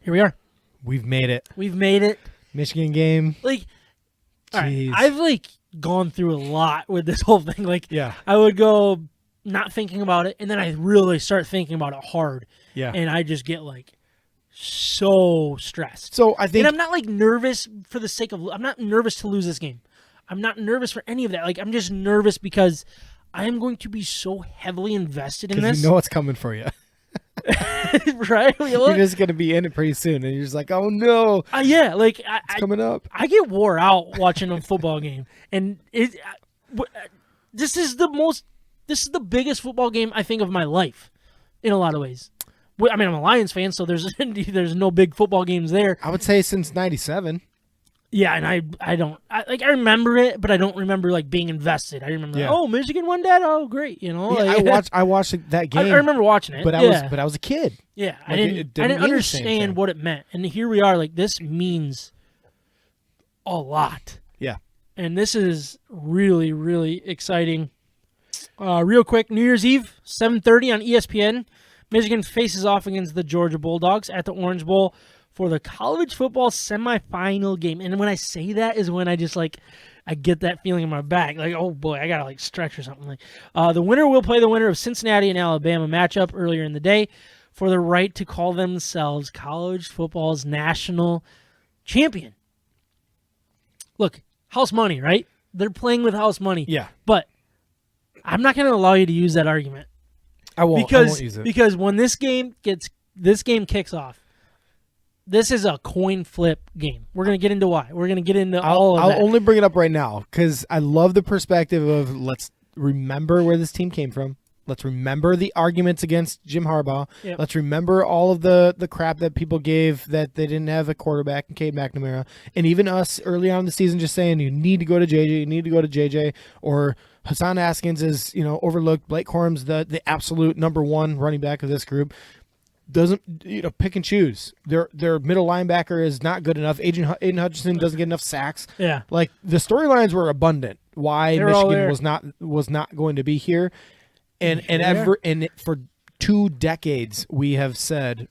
Here we are. We've made it. We've made it. Michigan game. Like, all right, Jeez. I've like gone through a lot with this whole thing. Like, Yeah. I would go not thinking about it, and then I really start thinking about it hard. Yeah. And I just get like so stressed. So I think And I'm not like nervous for the sake of. I'm not nervous to lose this game. I'm not nervous for any of that. Like, I'm just nervous because I am going to be so heavily invested in this. you know what's coming for you. Right? You're just going to be in it pretty soon, and you're just like, oh no, Yeah, like it's coming up. I get wore out watching a football game, and this is the biggest football game I think of my life, in a lot of ways. I mean, I'm a Lions fan, so there's no big football games there. I would say since '97. Yeah, and I remember it, but I don't remember like being invested. I remember, Yeah. oh, Michigan won that. Oh, great, you know. Yeah, like, I watched that game. I remember watching it, but I was a kid. Yeah, I Like, didn't it didn't mean the same understand thing. what it meant, and here we are. Like, this means a lot. Yeah. And this is really, really exciting. Real quick, New Year's Eve, 7:30 on ESPN. Michigan faces off against the Georgia Bulldogs at the Orange Bowl for the college football semifinal game. And when I say that is when I just like I get that feeling in my back, like, oh boy, I gotta like stretch or something. Like, the winner will play the winner of Cincinnati and Alabama matchup earlier in the day for the right to call themselves college football's national champion. Look, house money, right? They're playing with house money. Yeah. But I'm not going to allow you to use that argument. I won't use it. Because when this game kicks off, this is a coin flip game. We're going to get into why. We're going to get into all of that. I'll only bring it up right now because I love the perspective of let's remember where this team came from. Let's remember the arguments against Jim Harbaugh. Yep. Let's remember all of the crap that people gave that they didn't have a quarterback in Cade McNamara. And even us early on in the season just saying you need to go to JJ, you need to go to JJ. Or Hassan Haskins is, overlooked. Blake Corum's the absolute number one running back of this group. Doesn't pick and choose. Their middle linebacker is not good enough. Aiden Hutchinson doesn't get enough sacks. Yeah. Like the storylines were abundant. Why They're all Michigan there. was not going to be here. And for 2 decades we have said,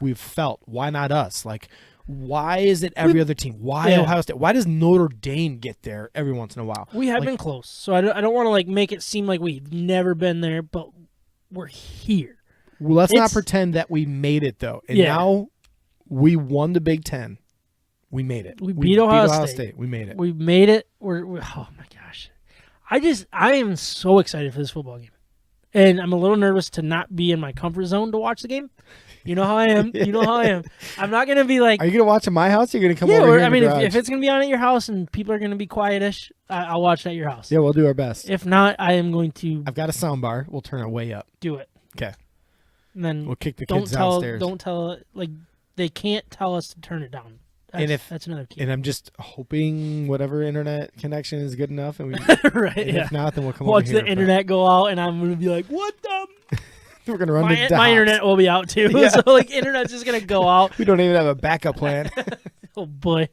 we've felt, why not us? Like, why is it every other team? Why Ohio State? Why does Notre Dame get there every once in a while? We have been close, so I don't want to make it seem like we've never been there, but we're here. Well, let's not pretend that we made it though. And now we won the Big Ten. We made it. We beat Ohio State. We made it. We made it. We're oh my gosh. I am so excited for this football game. And I'm a little nervous to not be in my comfort zone to watch the game. You know how I am. You know how I am. I'm not going to be like... Are you going to watch at my house or are you going to come over here? I mean, if it's going to be on at your house and people are going to be quietish, I'll watch it at your house. Yeah, we'll do our best. If not, I am going to... I've got a sound bar. We'll turn it way up. Do it. Okay. And then we'll kick the kids downstairs. Don't tell... they can't tell us to turn it down. That's another key. And I'm just hoping whatever internet connection is good enough, and right. If not, then we'll come watch over here. The internet go out, and I'm gonna be like, "What the?" We're gonna run my internet will be out too. Yeah. So internet's just gonna go out. We don't even have a backup plan. Oh boy,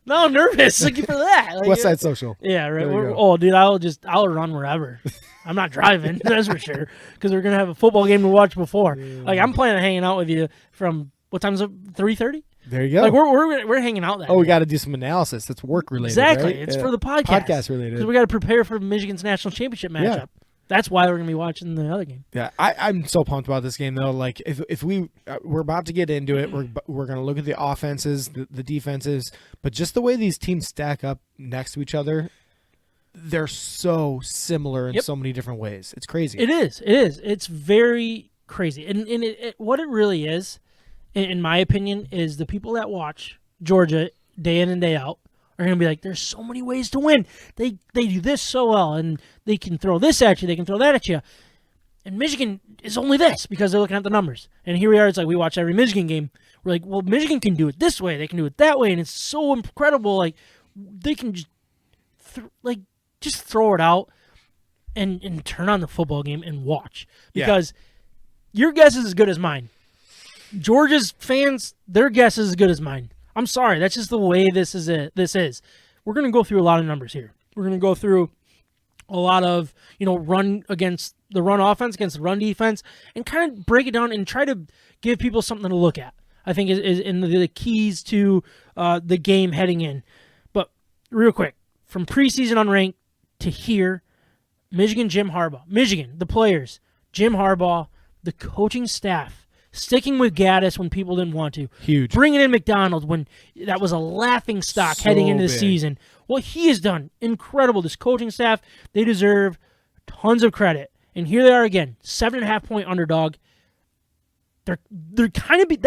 no, nervous. Thank you for that. West Side Social. Yeah, right. Dude, I'll run wherever. I'm not driving, that's for sure, because we're gonna have a football game to watch before. Like, I'm planning on hanging out with you from what time's it? 3:30. There you go. Like, we're hanging out that. We got to do some analysis. That's work related. Exactly. Right? It's for the podcast. Podcast related. Because we got to prepare for Michigan's national championship matchup. Yeah. That's why we're gonna be watching the other game. Yeah, I'm so pumped about this game though. Like, if we're about to get into it, we're gonna look at the offenses, the defenses, but just the way these teams stack up next to each other, they're so similar in so many different ways. It's crazy. It is. It's very crazy. And what it really is, in my opinion, is the people that watch Georgia day in and day out are going to be like, there's so many ways to win. They do this so well, and they can throw this at you, they can throw that at you. And Michigan is only this because they're looking at the numbers. And here we are, it's like we watch every Michigan game. We're like, well, Michigan can do it this way, they can do it that way, and it's so incredible. Like, they can just throw it out and turn on the football game and watch. Because your guess is as good as mine. Georgia's fans, their guess is as good as mine. I'm sorry, that's just the way this is. We're going to go through a lot of numbers here. We're going to go through a lot of, run against the run offense, against the run defense, and kind of break it down and try to give people something to look at. I think is in the keys to the game heading in. But real quick, from preseason unranked to here, Michigan, the players, Jim Harbaugh, the coaching staff, sticking with Gaddis when people didn't want to. Huge. Bringing in McDonald when that was a laughing stock heading into the season. What he has done, incredible. This coaching staff, they deserve tons of credit. And here they are again, 7.5-point underdog. They're kind of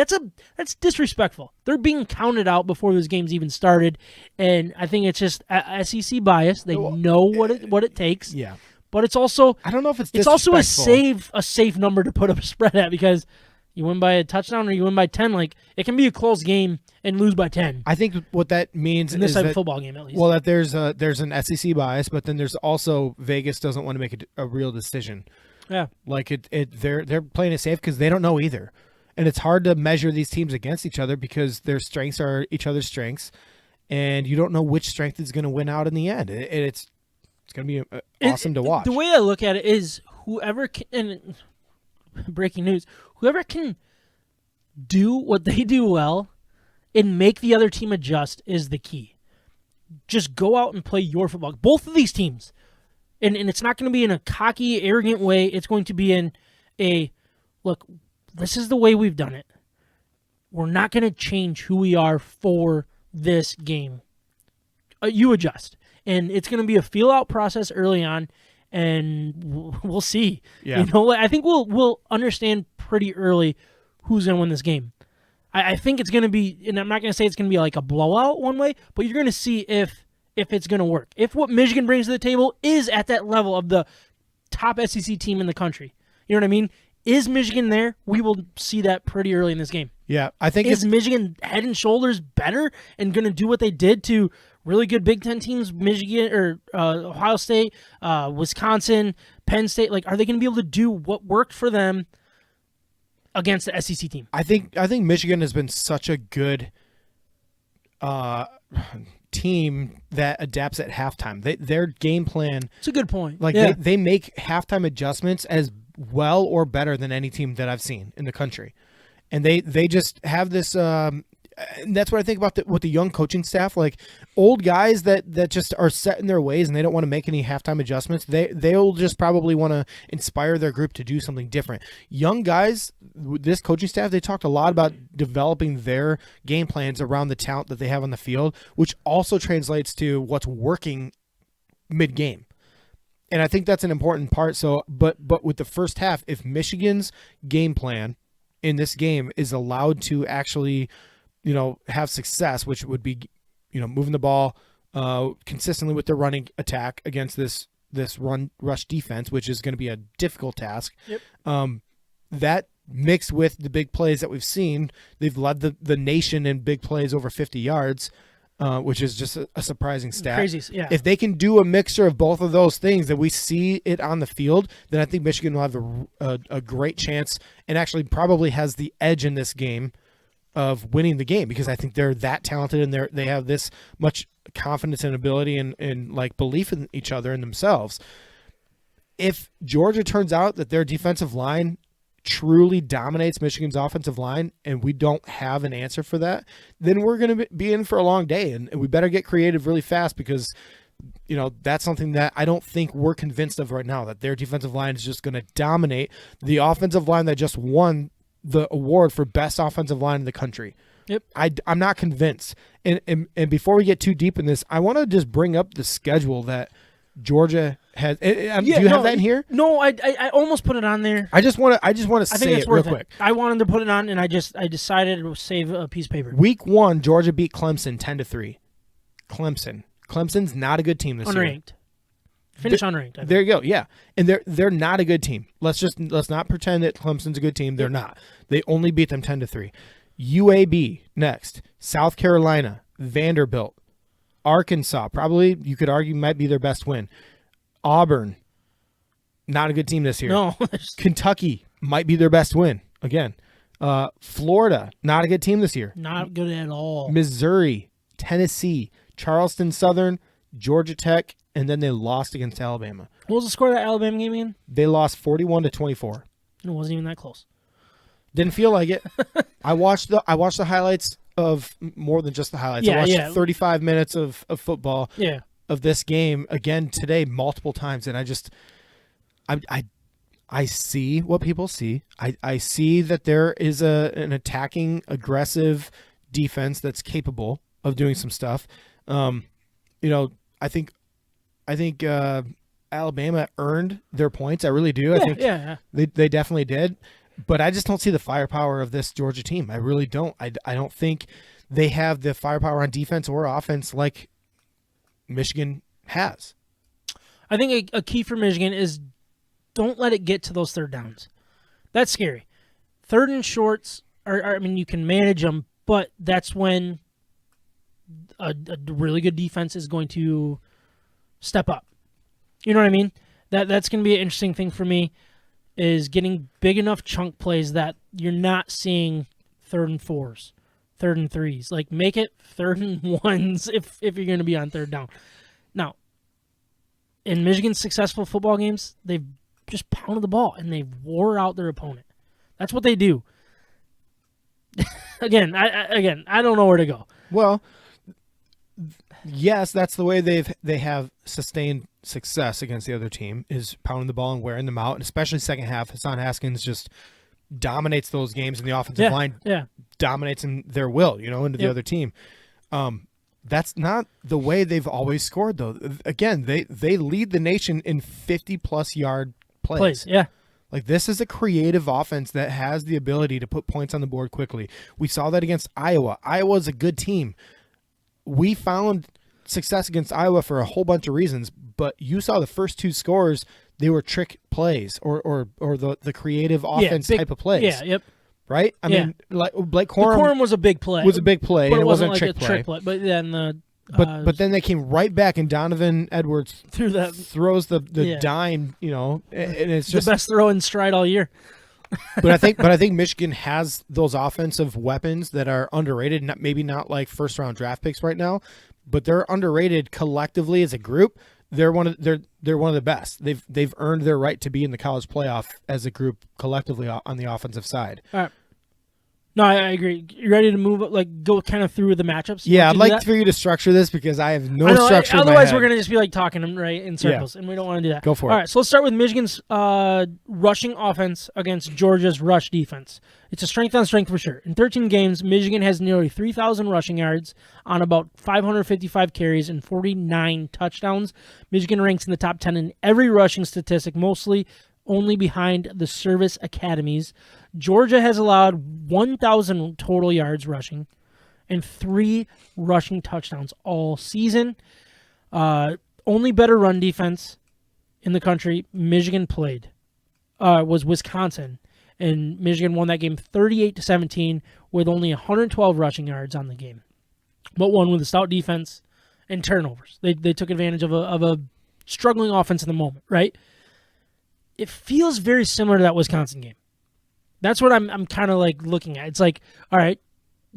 that's disrespectful. They're being counted out before those games even started, and I think it's just SEC bias. They know what it takes. Yeah, but it's also I don't know if it's also a safe number to put up a spread at, because you win by a touchdown or you win by 10. Like, it can be a close game and lose by 10. I think what that means in this is type that, of football game, at least. Well, that there's an SEC bias, but then there's also Vegas doesn't want to make a real decision. Yeah, like they're playing it safe because they don't know either, and it's hard to measure these teams against each other because their strengths are each other's strengths, and you don't know which strength is going to win out in the end. It's going to be awesome to watch. The way I look at it is whoever can, and breaking news, whoever can do what they do well and make the other team adjust is the key. Just go out and play your football. Both of these teams. And it's not going to be in a cocky, arrogant way. It's going to be in a, look, this is the way we've done it. We're not going to change who we are for this game. You adjust. And it's going to be a feel-out process early on, and we'll see. Yeah. I think we'll understand pretty early who's going to win this game. I think it's going to be, and I'm not going to say it's going to be like a blowout one way, but you're going to see if it's going to work. If what Michigan brings to the table is at that level of the top SEC team in the country. You know what I mean? Is Michigan there? We will see that pretty early in this game. Yeah, I think is Michigan head and shoulders better and going to do what they did to really good Big Ten teams, Michigan or Ohio State, Wisconsin, Penn State? Like, are they going to be able to do what worked for them against the SEC team? I think Michigan has been such a good team that adapts at halftime. Their game plan. It's a good point. Like, yeah. they make halftime adjustments as well or better than any team that I've seen in the country, and they just have this. And that's what I think about with the young coaching staff, like old guys that just are set in their ways and they don't want to make any halftime adjustments. They'll just probably want to inspire their group to do something different. Young guys, this coaching staff, they talked a lot about developing their game plans around the talent that they have on the field, which also translates to what's working mid-game. And I think that's an important part. So, but with the first half, if Michigan's game plan in this game is allowed to actually, have success, which would be, moving the ball consistently with the running attack against this run rush defense, which is going to be a difficult task. Yep. That mixed with the big plays that we've seen, they've led the nation in big plays over 50 yards, which is just a surprising stat. Crazy, yeah. If they can do a mixture of both of those things, that we see it on the field, then I think Michigan will have a great chance and actually probably has the edge in this game of winning the game, because I think they're that talented and they have this much confidence and ability and like belief in each other and themselves. If Georgia turns out that their defensive line truly dominates Michigan's offensive line and we don't have an answer for that, then we're going to be in for a long day, and we better get creative really fast, because that's something that I don't think we're convinced of right now, that their defensive line is just going to dominate the offensive line that just won the award for best offensive line in the country. Yep. I'm not convinced. And before we get too deep in this, I want to just bring up the schedule that Georgia has. Do you have that in here? No, I almost put it on there. I just want to say it real quick. I wanted to put it on, and I decided to save a piece of paper. Week 1, Georgia beat Clemson 10-3. Clemson's not a good team this year. Unranked. Finish unranked. There you go. Yeah, and they're not a good team. Let's not pretend that Clemson's a good team. They're not. They only beat them 10-3. UAB next. South Carolina, Vanderbilt, Arkansas. Probably you could argue might be their best win. Auburn, not a good team this year. No. Kentucky might be their best win again. Florida, not a good team this year. Not good at all. Missouri, Tennessee, Charleston Southern, Georgia Tech, and then they lost against Alabama. What was the score of that Alabama game again? They lost 41-24. It wasn't even that close. Didn't feel like it. I watched the highlights of more than just the highlights. I watched 35 minutes of football of this game again today multiple times, and I see what people see. I see that there is an attacking, aggressive defense that's capable of doing some stuff. I think Alabama earned their points. I really do. I think they definitely did. But I just don't see the firepower of this Georgia team. I really don't. I don't think they have the firepower on defense or offense like Michigan has. I think a key for Michigan is don't let it get to those third downs. That's scary. Third and shorts you can manage them, but that's when a really good defense is going to step up. You know what I mean? That's going to be an interesting thing for me, is getting big enough chunk plays that you're not seeing 3rd and 4s, 3rd and 3s. Like, make it 3rd and 1s if you're going to be on third down. Now, in Michigan's successful football games, they've just pounded the ball and they've wore out their opponent. That's what they do. Again, I don't know where to go. Well, yes, that's the way they have sustained success against the other team, is pounding the ball and wearing them out, and especially second half. Hassan Haskins just dominates those games, and the offensive line dominates in their will, into the other team. That's not the way they've always scored, though. Again, they lead the nation in 50-plus yard plays. Yeah. Like, this is a creative offense that has the ability to put points on the board quickly. We saw that against Iowa. Iowa's a good team. We found success against Iowa for a whole bunch of reasons, but you saw the first 2 scores, they were trick plays or the creative offense type of plays. Yeah, yep. Right? I mean, like Blake Corum. The Corum was a big play. Was a big play, but and it wasn't a like trick play. But then but then they came right back, and Donovan Edwards throws the dime, and it's just the best throw in stride all year. but I think Michigan has those offensive weapons that are underrated. Maybe not like first-round draft picks right now, but they're underrated collectively as a group. They're one of the best. They've earned their right to be in the college playoff as a group collectively on the offensive side. All right. No, I agree. You ready to move? Go kind of through the matchups? Yeah, I'd like for you to structure this because I have no structure. Otherwise, we're gonna just be talking in circles, and we don't want to do that. Go for it. All right, so let's start with Michigan's rushing offense against Georgia's rush defense. It's a strength on strength for sure. In 13 games, Michigan has nearly 3,000 rushing yards on about 555 carries and 49 touchdowns. Michigan ranks in the top 10 in every rushing statistic, mostly only behind the service academies. Georgia has allowed 1,000 total yards rushing and 3 rushing touchdowns all season. Only better run defense in the country Michigan played was Wisconsin, and Michigan won that game 38-17 with only 112 rushing yards on the game, but won with a stout defense and turnovers. They took advantage of a struggling offense in the moment, right? It feels very similar to that Wisconsin game. That's what I'm kind of looking at. It's all right,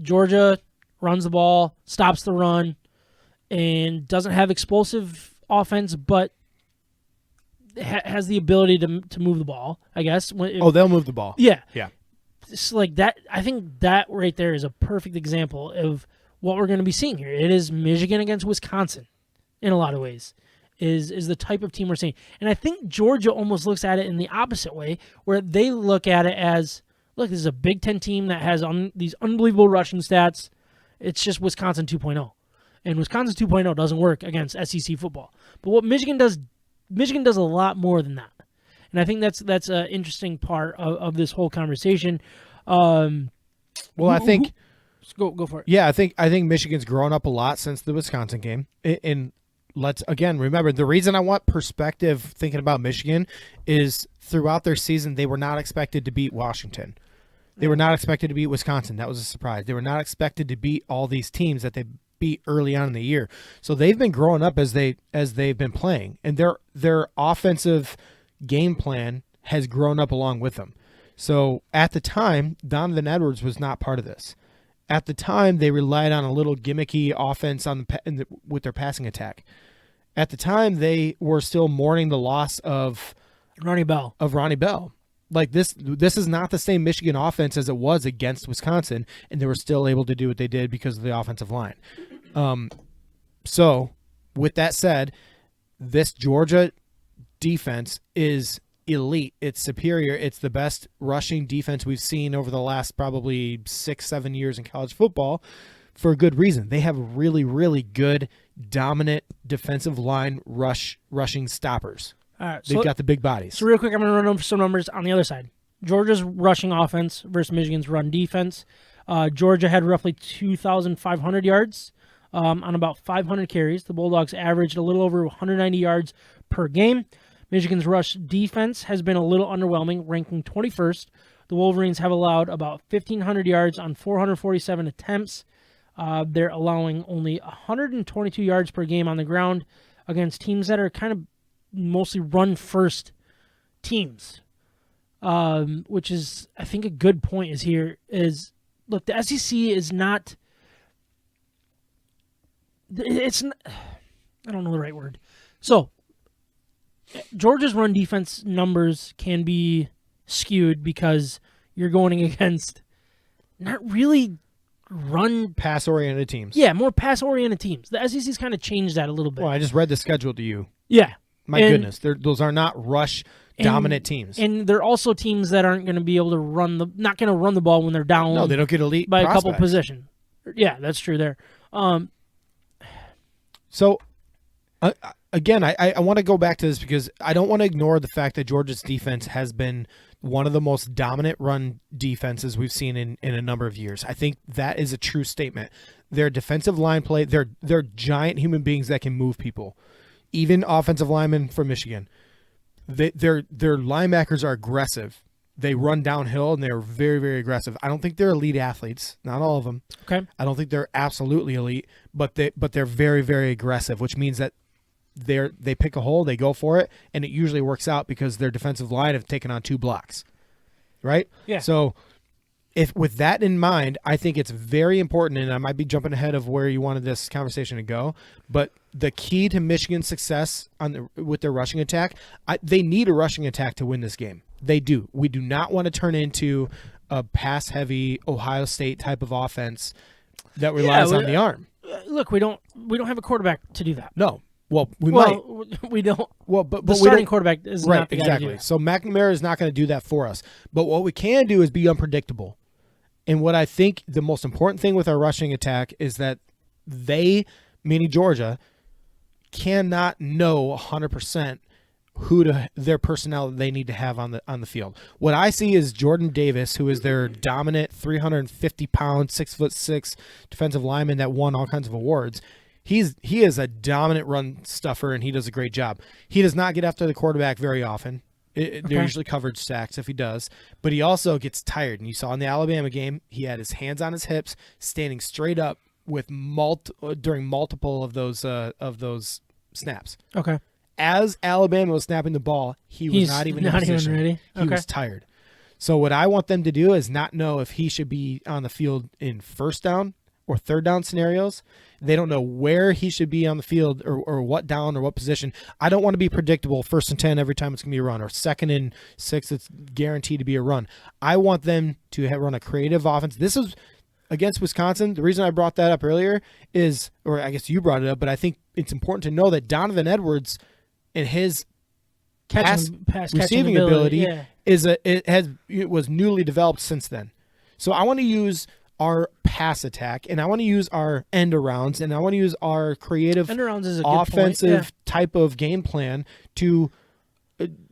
Georgia runs the ball, stops the run, and doesn't have explosive offense, but has the ability to move the ball, I guess. They'll move the ball. Yeah. Yeah. It's like that. I think that right there is a perfect example of what we're going to be seeing here. It is Michigan against Wisconsin in a lot of ways. Is the type of team we're seeing. And I think Georgia almost looks at it in the opposite way, where they look at it as, look, this is a Big Ten team that has these unbelievable rushing stats. It's just Wisconsin 2.0. And Wisconsin 2.0 doesn't work against SEC football. But what Michigan does a lot more than that. And I think that's an interesting part of this whole conversation. I think... Go for it. Yeah, I think Michigan's grown up a lot since the Wisconsin game. And let's, again, remember, the reason I want perspective thinking about Michigan is throughout their season, they were not expected to beat Washington. They were not expected to beat Wisconsin. That was a surprise. They were not expected to beat all these teams that they beat early on in the year. So they've been growing up as they've been playing, and their offensive game plan has grown up along with them. So at the time, Donovan Edwards was not part of this. At the time, they relied on a little gimmicky offense with their passing attack. At the time, they were still mourning the loss of Ronnie Bell. Like this is not the same Michigan offense as it was against Wisconsin, and they were still able to do what they did because of the offensive line. So, with that said, this Georgia defense is elite. It's superior. It's the best rushing defense we've seen over the last probably 6-7 years in college football for a good reason. They have really, really good, dominant defensive line rushing stoppers. All right, They've got the big bodies. So real quick, I'm going to run over some numbers on the other side. Georgia's rushing offense versus Michigan's run defense. Georgia had roughly 2,500 yards on about 500 carries. The Bulldogs averaged a little over 190 yards per game. Michigan's rush defense has been a little underwhelming, ranking 21st. The Wolverines have allowed about 1,500 yards on 447 attempts. They're allowing only 122 yards per game on the ground against teams that are kind of mostly run-first teams, which is, I think, a good point is, look, the SEC is not, it's, I don't know the right word. So, Georgia's run defense numbers can be skewed because you're going against not really pass-oriented teams. Yeah, more pass-oriented teams. The SEC's kind of changed that a little bit. Well, I just read the schedule to you. Yeah. My goodness, those are not rush-dominant teams. And they're also teams that aren't going to be able to not going to run the ball when they're down. No, they don't get elite by prospects. a couple positions. Yeah, that's true there. So, again, I want to go back to this because I don't want to ignore the fact that Georgia's defense has been one of the most dominant run defenses we've seen in a number of years. I think that is a true statement. Their defensive line play, they're giant human beings that can move people. Even offensive linemen from Michigan, their linebackers are aggressive. They run downhill and they're very, very aggressive. I don't think they're elite athletes, not all of them. Okay. I don't think they're absolutely elite, but they're very, very aggressive, which means that they pick a hole, they go for it, and it usually works out because their defensive line have taken on 2 blocks, right? Yeah. So if with that in mind, I think it's very important, and I might be jumping ahead of where you wanted this conversation to go, but the key to Michigan's success with their rushing attack, they need a rushing attack to win this game. They do. We do not want to turn into a pass-heavy Ohio State type of offense that relies on the arm. Look, we don't have a quarterback to do that. No. Well, we might. We don't. Well, but the starting quarterback is not the guy exactly. to do that. So McNamara is not going to do that for us. But what we can do is be unpredictable. And what I think the most important thing with our rushing attack is that they, meaning Georgia, cannot know 100% their personnel that they need to have on the field. What I see is Jordan Davis, who is their dominant 350-pound, 6'6" defensive lineman that won all kinds of awards. He is a dominant run stuffer, and he does a great job. He does not get after the quarterback very often. They're usually coverage sacks if he does, but he also gets tired. And you saw in the Alabama game, he had his hands on his hips, standing straight up with during multiple of those snaps. Okay. As Alabama was snapping the ball, he's not even in position. Ready. He was tired. So what I want them to do is not know if he should be on the field in first down or third down scenarios. They don't know where he should be on the field or what down or what position. I don't want to be predictable 1st and 10 every time it's going to be a run, or 2nd and 6 it's guaranteed to be a run. I want them to run a creative offense. This is against Wisconsin. The reason I brought that up earlier is, or I guess you brought it up, but I think it's important to know that Donovan Edwards and his pass receiving ability was newly developed since then. So I want to use our pass attack, and I want to use our end arounds, and I want to use our creative offensive type of game plan to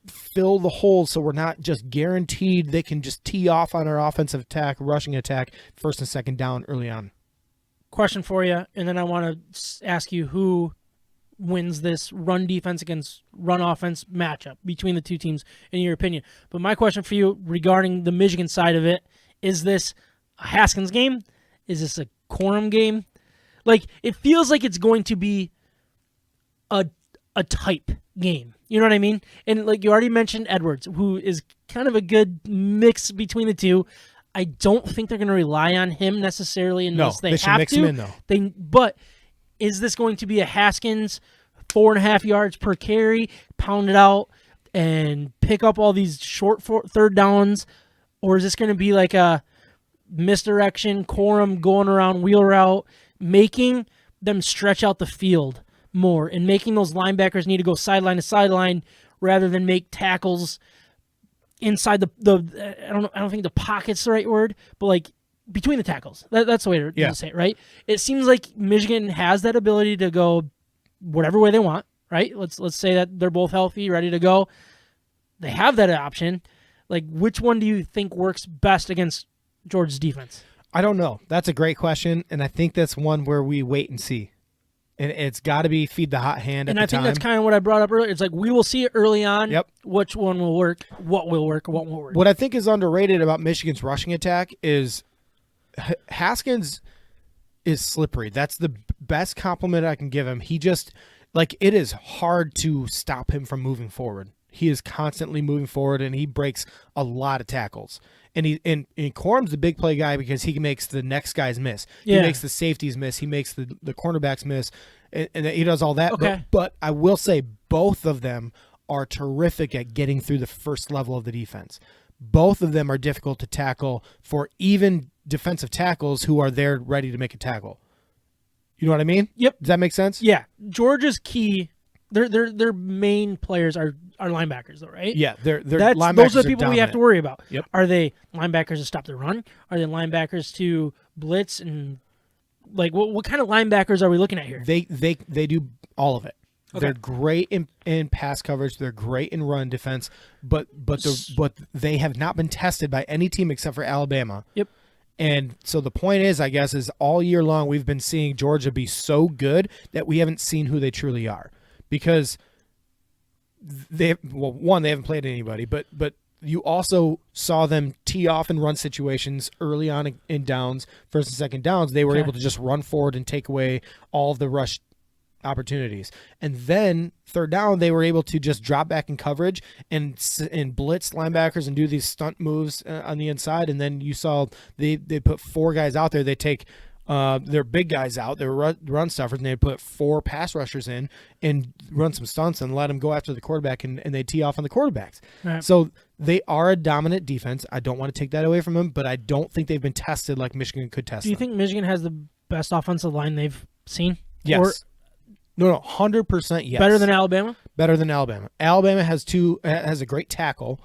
fill the holes, so we're not just guaranteed they can just tee off on our offensive attack, rushing attack, 1st and 2nd down early on. Question for you, and then I want to ask you who wins this run defense against run offense matchup between the two teams, in your opinion. But my question for you regarding the Michigan side of it, is this a Haskins game? Is this a Corum game? Like, it feels like it's going to be a type game. You know what I mean? And like you already mentioned Edwards, who is kind of a good mix between the two. I don't think they're going to rely on him necessarily unless they have mix to. Him in, though. But is this going to be a Haskins 4.5 yards per carry, pound it out? and pick up all these short third downs, or is this going to be like a misdirection, Corum going around wheel route, making them stretch out the field more and making those linebackers need to go sideline to sideline rather than make tackles inside the I don't think the pocket's the right word, but like between the tackles. That's the way to say it, right? It seems like Michigan has that ability to go whatever way they want, right? Let's say that they're both healthy, ready to go. They have that option. Like, which one do you think works best against Georgia's defense? I don't know. That's a great question, and I think that's one where we wait and see. And it's got to be feed the hot hand at the time. And I think that's kind of what I brought up earlier. It's like we will see it early on. Yep. Which one will work, what will work, or what won't work. What I think is underrated about Michigan's rushing attack is Haskins is slippery. That's the best compliment I can give him. He just, like, it is hard to stop him from moving forward. He is constantly moving forward, and he breaks a lot of tackles. And Corum's the big play guy because he makes the next guys miss. He makes the safeties miss. He makes the cornerbacks miss, and he does all that. Okay. But I will say both of them are terrific at getting through the first level of the defense. Both of them are difficult to tackle for even defensive tackles who are there ready to make a tackle. You know what I mean? Yep. Does that make sense? Yeah. Georgia's key, their main players are linebackers, though, right? Yeah, linebackers. Those are the people we have to worry about. Yep. Are they linebackers to stop the run? Are they linebackers to blitz? And like, what kind of linebackers are we looking at here? They do all of it. Okay. They're great in pass coverage. They're great in run defense, but they have not been tested by any team except for Alabama. Yep. And so the point is, I guess, is all year long we've been seeing Georgia be so good that we haven't seen who they truly are, because they haven't played anybody, but you also saw them tee off and run situations early on in downs, first and second downs. They were able to just run forward and take away all of the rush opportunities. And then third down, they were able to just drop back in coverage and blitz linebackers and do these stunt moves on the inside. And then you saw they put four guys out there. They take their big guys out, their run stuffers, and they put four pass rushers in and run some stunts and let them go after the quarterback, and they tee off on the quarterbacks. Right. So they are a dominant defense. I don't want to take that away from them, but I don't think they've been tested like Michigan could test them. Do you them. think Michigan has the best offensive line they've seen? Yes. No, 100% yes. Better than Alabama? Better than Alabama. Alabama has a great tackle,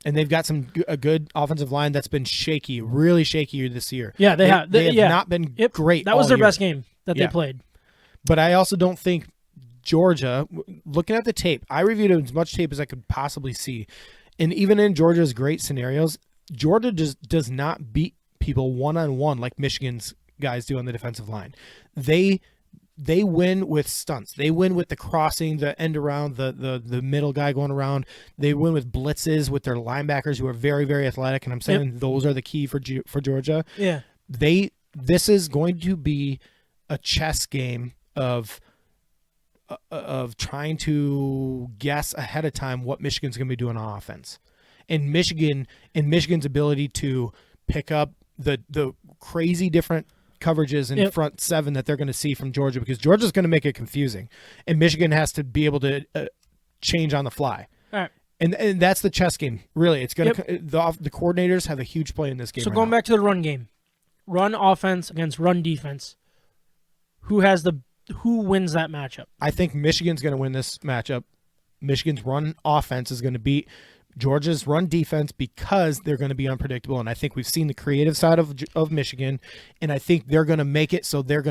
and they've got a good offensive line that's been shaky, really shaky this year. Yeah, they have. They have not been great. That was their year. best game that they played. But I also don't think Georgia, looking at the tape, I reviewed as much tape as I could possibly see, and even in Georgia's great scenarios, Georgia just does not beat people one-on-one like Michigan's guys do on the defensive line. They win with stunts. They win with the crossing, the end around, the middle guy going around. They win with blitzes with their linebackers who are very, very athletic, and I'm saying those are the key for Georgia. Yeah. This is going to be a chess game of trying to guess ahead of time what Michigan's going to be doing on offense. And Michigan's ability to pick up the crazy different coverages in front seven that they're going to see from Georgia, because Georgia's going to make it confusing, and Michigan has to be able to change on the fly. All right. And that's the chess game. Really, it's going to the coordinators have a huge play in this game. So going back to the run game, run offense against run defense, who wins that matchup? I think Michigan's going to win this matchup. Michigan's run offense is going to beat Georgia's run defense because they're going to be unpredictable, and I think we've seen the creative side of Michigan, and I think they're going to make it so it's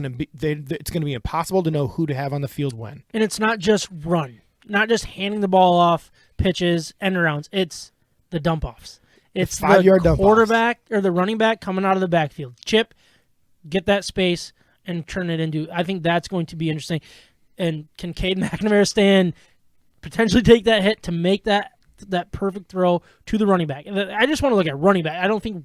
going to be impossible to know who to have on the field when. And it's not just run, not just handing the ball off, pitches, end arounds. It's the dump offs. It's the 5-yard dump quarterback or the running back coming out of the backfield. Chip, get that space and turn it into. I think that's going to be interesting. And can Cade McNamara stand, potentially take that hit to make that perfect throw to the running back? I just want to look at running back. I don't think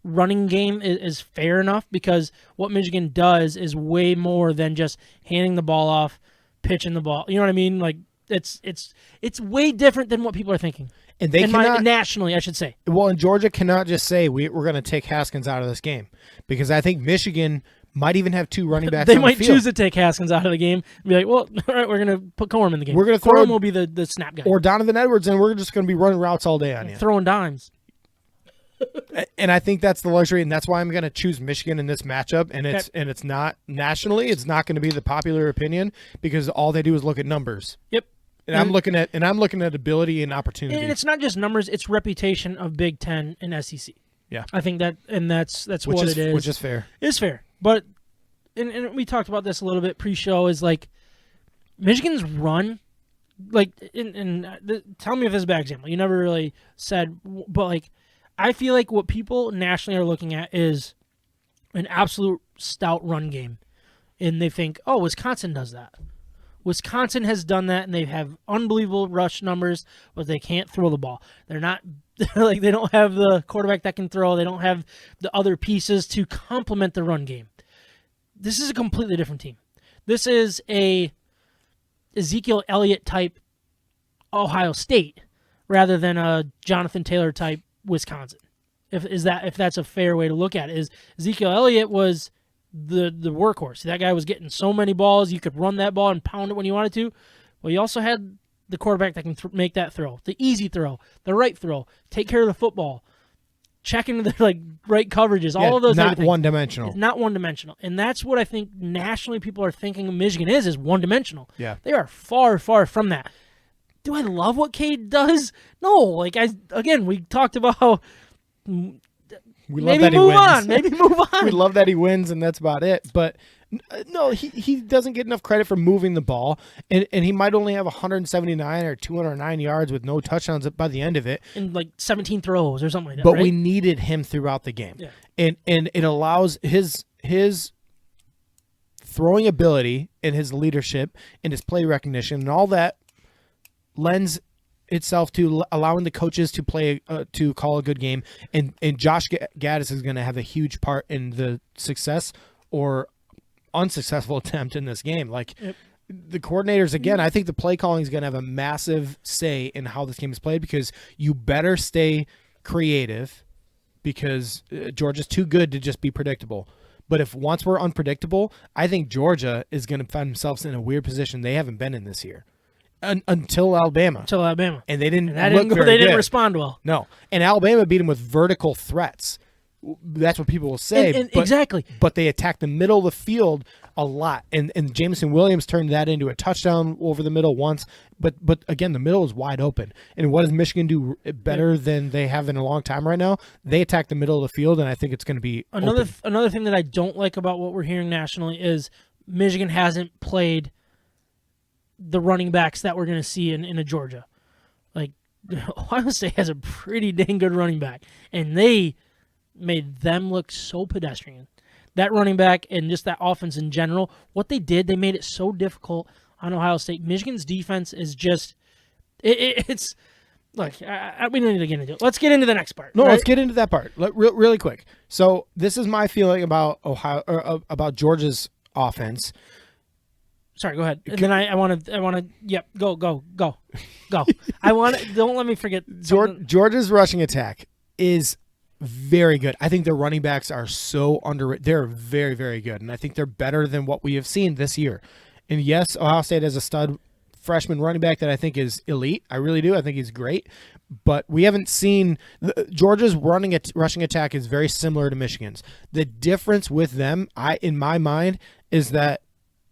running game is fair enough, because what Michigan does is way more than just handing the ball off, pitching the ball. You know what I mean? Like it's way different than what people are thinking. And they nationally, I should say. Well, and Georgia cannot just say we're going to take Haskins out of this game, because I think Michigan might even have 2 running backs They on might the field. choose to take Haskins out of the game and be like, well, all right, we're going to put Corum in the game. We're gonna throw Corum will be the snap guy. Or Donovan Edwards, and we're just going to be running routes all day on you. Throwing dimes. And I think that's the luxury, and that's why I'm going to choose Michigan in this matchup. And it's not nationally, it's not going to be the popular opinion because all they do is look at numbers. Yep. And I'm looking at ability and opportunity. And it's not just numbers; it's reputation of Big Ten and SEC. Yeah, I think that's what it is. Which is fair. It's fair, but and we talked about this a little bit pre-show. Is like Michigan's run, like tell me if this is a bad example. You never really said, but like. I feel like what people nationally are looking at is an absolute stout run game. And they think, oh, Wisconsin does that. Wisconsin has done that, and they have unbelievable rush numbers, but they can't throw the ball. They're not like they don't have the quarterback that can throw. They don't have the other pieces to complement the run game. This is a completely different team. This is a Ezekiel Elliott type Ohio State rather than a Jonathan Taylor type Wisconsin. If that's a fair way to look at it, is Ezekiel Elliott was the workhorse. That guy was getting so many balls, you could run that ball and pound it when you wanted to. Well, you also had the quarterback that can make that throw, the easy throw, the right throw, take care of the football, check into the right coverages, all of those. Not one dimensional. It's not one dimensional, and that's what I think nationally people are thinking of Michigan is one dimensional. Yeah, they are far, far from that. Do I love what Cade does? No. We talked about how maybe move on. Maybe move on. We love that he wins, and that's about it. But no, he doesn't get enough credit for moving the ball, and he might only have 179 or 209 yards with no touchdowns by the end of it. And like 17 throws or something like that, But right? we needed him throughout the game. Yeah. And it allows his throwing ability and his leadership and his play recognition and all that lends itself to allowing the coaches to play to call a good game, and Josh Gaddis is going to have a huge part in the success or unsuccessful attempt in this game. The coordinators, again, I think the play calling is going to have a massive say in how this game is played because you better stay creative because Georgia's too good to just be predictable. But if once we're unpredictable, I think Georgia is going to find themselves in a weird position they haven't been in this year. Until Alabama. And they didn't They didn't respond well. No. And Alabama beat them with vertical threats. That's what people will say. Exactly. But they attacked the middle of the field a lot. And Jameson Williams turned that into a touchdown over the middle once. But again, the middle is wide open. And what does Michigan do better than they have in a long time right now? They attack the middle of the field, and I think it's going to be Another thing that I don't like about what we're hearing nationally is Michigan hasn't played the running backs that we're going to see in a Georgia. Like, Ohio State has a pretty dang good running back, and they made them look so pedestrian. That running back and just that offense in general, what they did, they made it so difficult on Ohio State. Michigan's defense is just, it's, look, we don't need to get into it. Let's get into the next part. No, right? let's get into that part really quick. So this is my feeling about about Georgia's offense. Sorry, go ahead. And then I want to. Yep, go. Don't let me forget. Georgia's rushing attack is very good. I think their running backs are so underrated. They're very, very good, and I think they're better than what we have seen this year. And yes, Ohio State has a stud freshman running back that I think is elite. I really do. I think he's great. But we haven't seen Georgia's rushing attack is very similar to Michigan's. The difference with them, in my mind, is that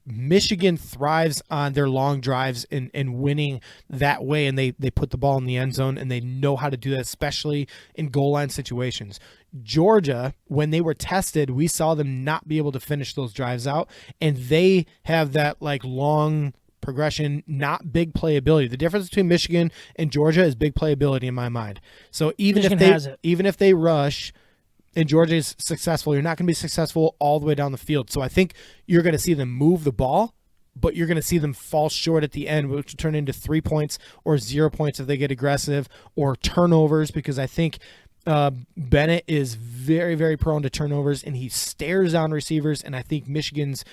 Michigan thrives on their long drives and winning that way, and they put the ball in the end zone, and they know how to do that, especially in goal line situations. Georgia, when they were tested, we saw them not be able to finish those drives out, and they have that long progression, not big playability. The difference between Michigan and Georgia is big playability in my mind. So even if they rush and Georgia is successful, you're not going to be successful all the way down the field. So I think you're going to see them move the ball, but you're going to see them fall short at the end, which will turn into 3 points or 0 points if they get aggressive, or turnovers, because I think Bennett is very, very prone to turnovers, and he stares down receivers, and I think Michigan's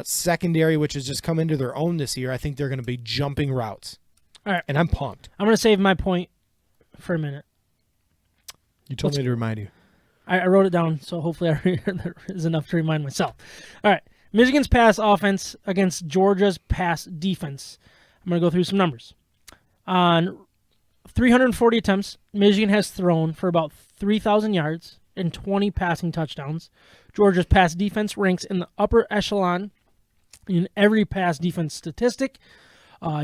secondary, which has just come into their own this year, I think they're going to be jumping routes. All right. And I'm pumped. I'm going to save my point for a minute. You told me to remind you. I wrote it down, so hopefully there is enough to remind myself. All right. Michigan's pass offense against Georgia's pass defense. I'm going to go through some numbers. On 340 attempts, Michigan has thrown for about 3,000 yards and 20 passing touchdowns. Georgia's pass defense ranks in the upper echelon in every pass defense statistic.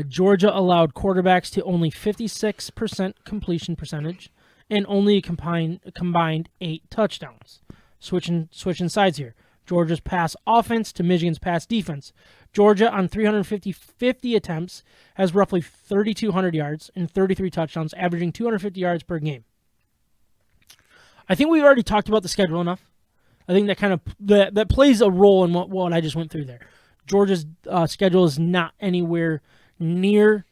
Georgia allowed quarterbacks to only 56% completion percentage and only a combined 8 touchdowns. Switching sides here. Georgia's pass offense to Michigan's pass defense. Georgia, on 350 attempts, has roughly 3,200 yards and 33 touchdowns, averaging 250 yards per game. I think we've already talked about the schedule enough. I think that kind of that plays a role in what I just went through there. Georgia's schedule is not anywhere near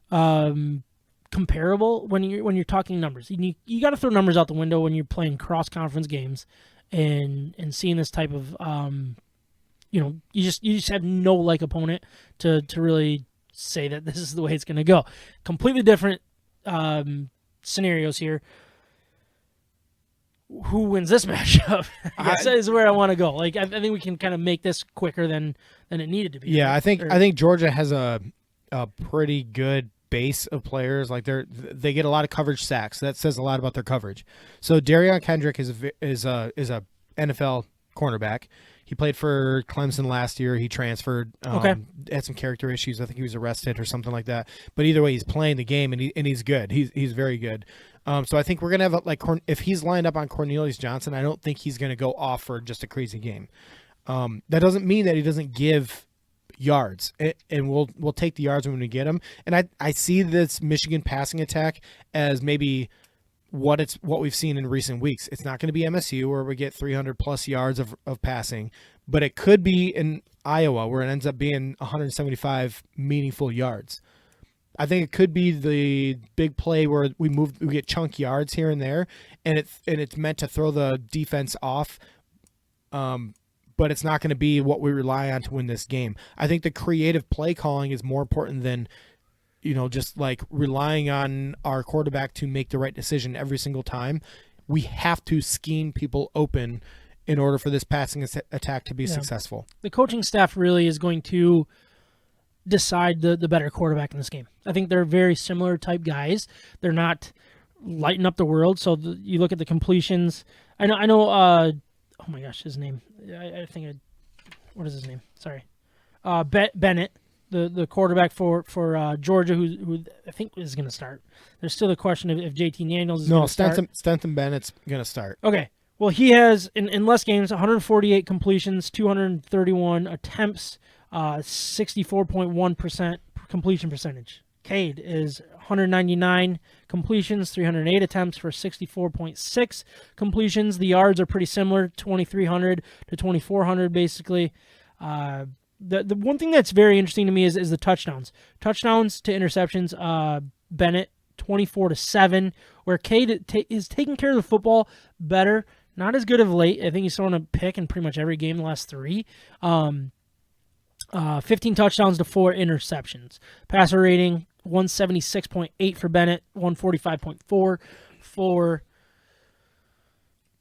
comparable when you're talking numbers. You got to throw numbers out the window when you're playing cross conference games and seeing this type of you just have no like opponent to really say that this is the way it's going to go. Completely different scenarios here. Who wins this matchup? I guess that is where I want to go. Like I think we can kind of make this quicker than it needed to be. Yeah, I think Georgia has a pretty good base of players. Like they get a lot of coverage sacks. That says a lot about their coverage. So Darion Kendrick is a NFL cornerback. He played for Clemson last year. He transferred. Had some character issues. I think he was arrested or something like that. But either way, he's playing the game and he's good. He's very good. So I think we're gonna have if he's lined up on Cornelius Johnson, I don't think he's gonna go off for just a crazy game. That doesn't mean that he doesn't give yards, and we'll take the yards when we get them. And I see this Michigan passing attack as maybe what we've seen in recent weeks. It's not going to be MSU where we get 300 plus yards of passing, but it could be in Iowa where it ends up being 175 meaningful yards. I think it could be the big play where we get chunk yards here and there, and it's meant to throw the defense off. But it's not going to be what we rely on to win this game. I think the creative play calling is more important than, just like relying on our quarterback to make the right decision every single time. We have to scheme people open in order for this passing attack to be successful. The coaching staff really is going to decide the better quarterback in this game. I think they're very similar type guys. They're not lighting up the world. So you look at the completions. I know. Oh my gosh, his name. What is his name? Sorry, Bennett, the quarterback for Georgia, who I think is going to start. There's still the question if JT Daniels is going to start. No, Stenson Bennett's going to start. Okay. Well, he has in less games 148 completions, 231 attempts, 64.1% completion percentage. Cade is 199 completions, 308 attempts for 64.6 completions. The yards are pretty similar, 2,300 to 2,400 basically. The one thing that's very interesting to me is the touchdowns. Touchdowns to interceptions, Bennett 24-7, where Cade is taking care of the football better. Not as good of late. I think he's thrown a pick in pretty much every game the last 3. 15 touchdowns to 4 interceptions. Passer rating 176.8 for Bennett, 145.4 for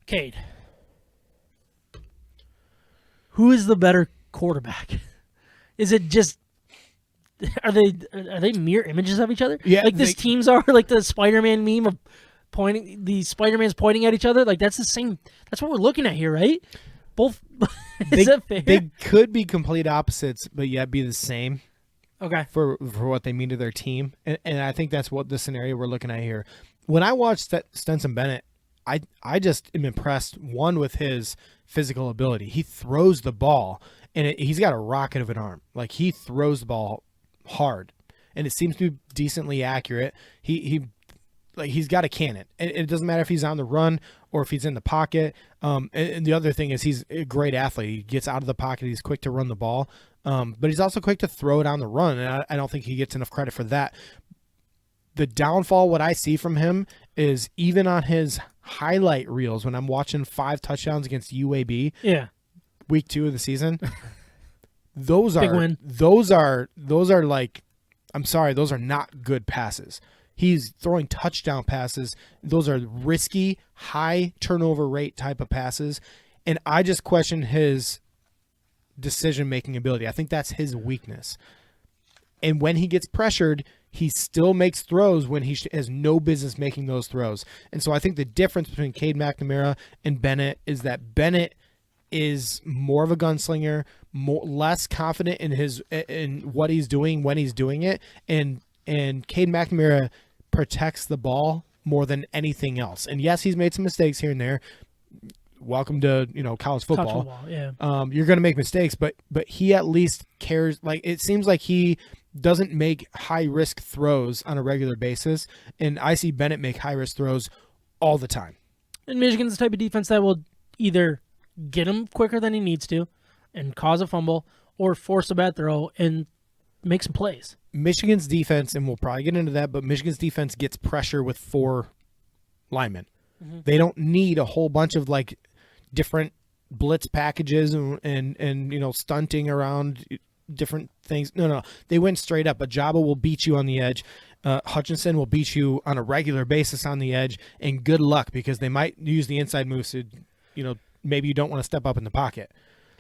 Cade. Who is the better quarterback? Is it just are they mirror images of each other? Yeah, like these teams are like the Spider-Man meme of the Spider-Man's pointing at each other. Like that's the same. That's what we're looking at here, right? Both. Is that fair? They could be complete opposites, but yet be the same. Okay. For what they mean to their team, and I think that's what the scenario we're looking at here. When I watched Stenson Bennett, I just am impressed. One, with his physical ability, he throws the ball, and he's got a rocket of an arm. Like he throws the ball hard, and it seems to be decently accurate. He's got a cannon, and it doesn't matter if he's on the run or if he's in the pocket. And the other thing is he's a great athlete. He gets out of the pocket. He's quick to run the ball, but he's also quick to throw it on the run, and I don't think he gets enough credit for that. The downfall, what I see from him, is even on his highlight reels when I'm watching 5 touchdowns against UAB, week 2 of the season, those are like, I'm sorry, those are not good passes. He's throwing touchdown passes. Those are risky, high turnover rate type of passes. And I just question his decision-making ability. I think that's his weakness. And when he gets pressured, he still makes throws when he has no business making those throws. And so I think the difference between Cade McNamara and Bennett is that Bennett is more of a gunslinger, less confident in what he's doing when he's doing it, and Cade McNamara protects the ball more than anything else. And yes, he's made some mistakes here and there. Welcome to college football. Yeah. You're going to make mistakes, but he at least cares. Like, it seems like he doesn't make high risk throws on a regular basis, and I see Bennett make high risk throws all the time. And Michigan's the type of defense that will either get him quicker than he needs to and cause a fumble, or force a bad throw and make some plays. Michigan's defense, and we'll probably get into that, but Michigan's defense gets pressure with 4 linemen. Mm-hmm. They don't need a whole bunch of like different blitz packages and stunting around different things. No. They went straight up. Ajaba will beat you on the edge. Hutchinson will beat you on a regular basis on the edge, and good luck, because they might use the inside moves to, maybe you don't want to step up in the pocket.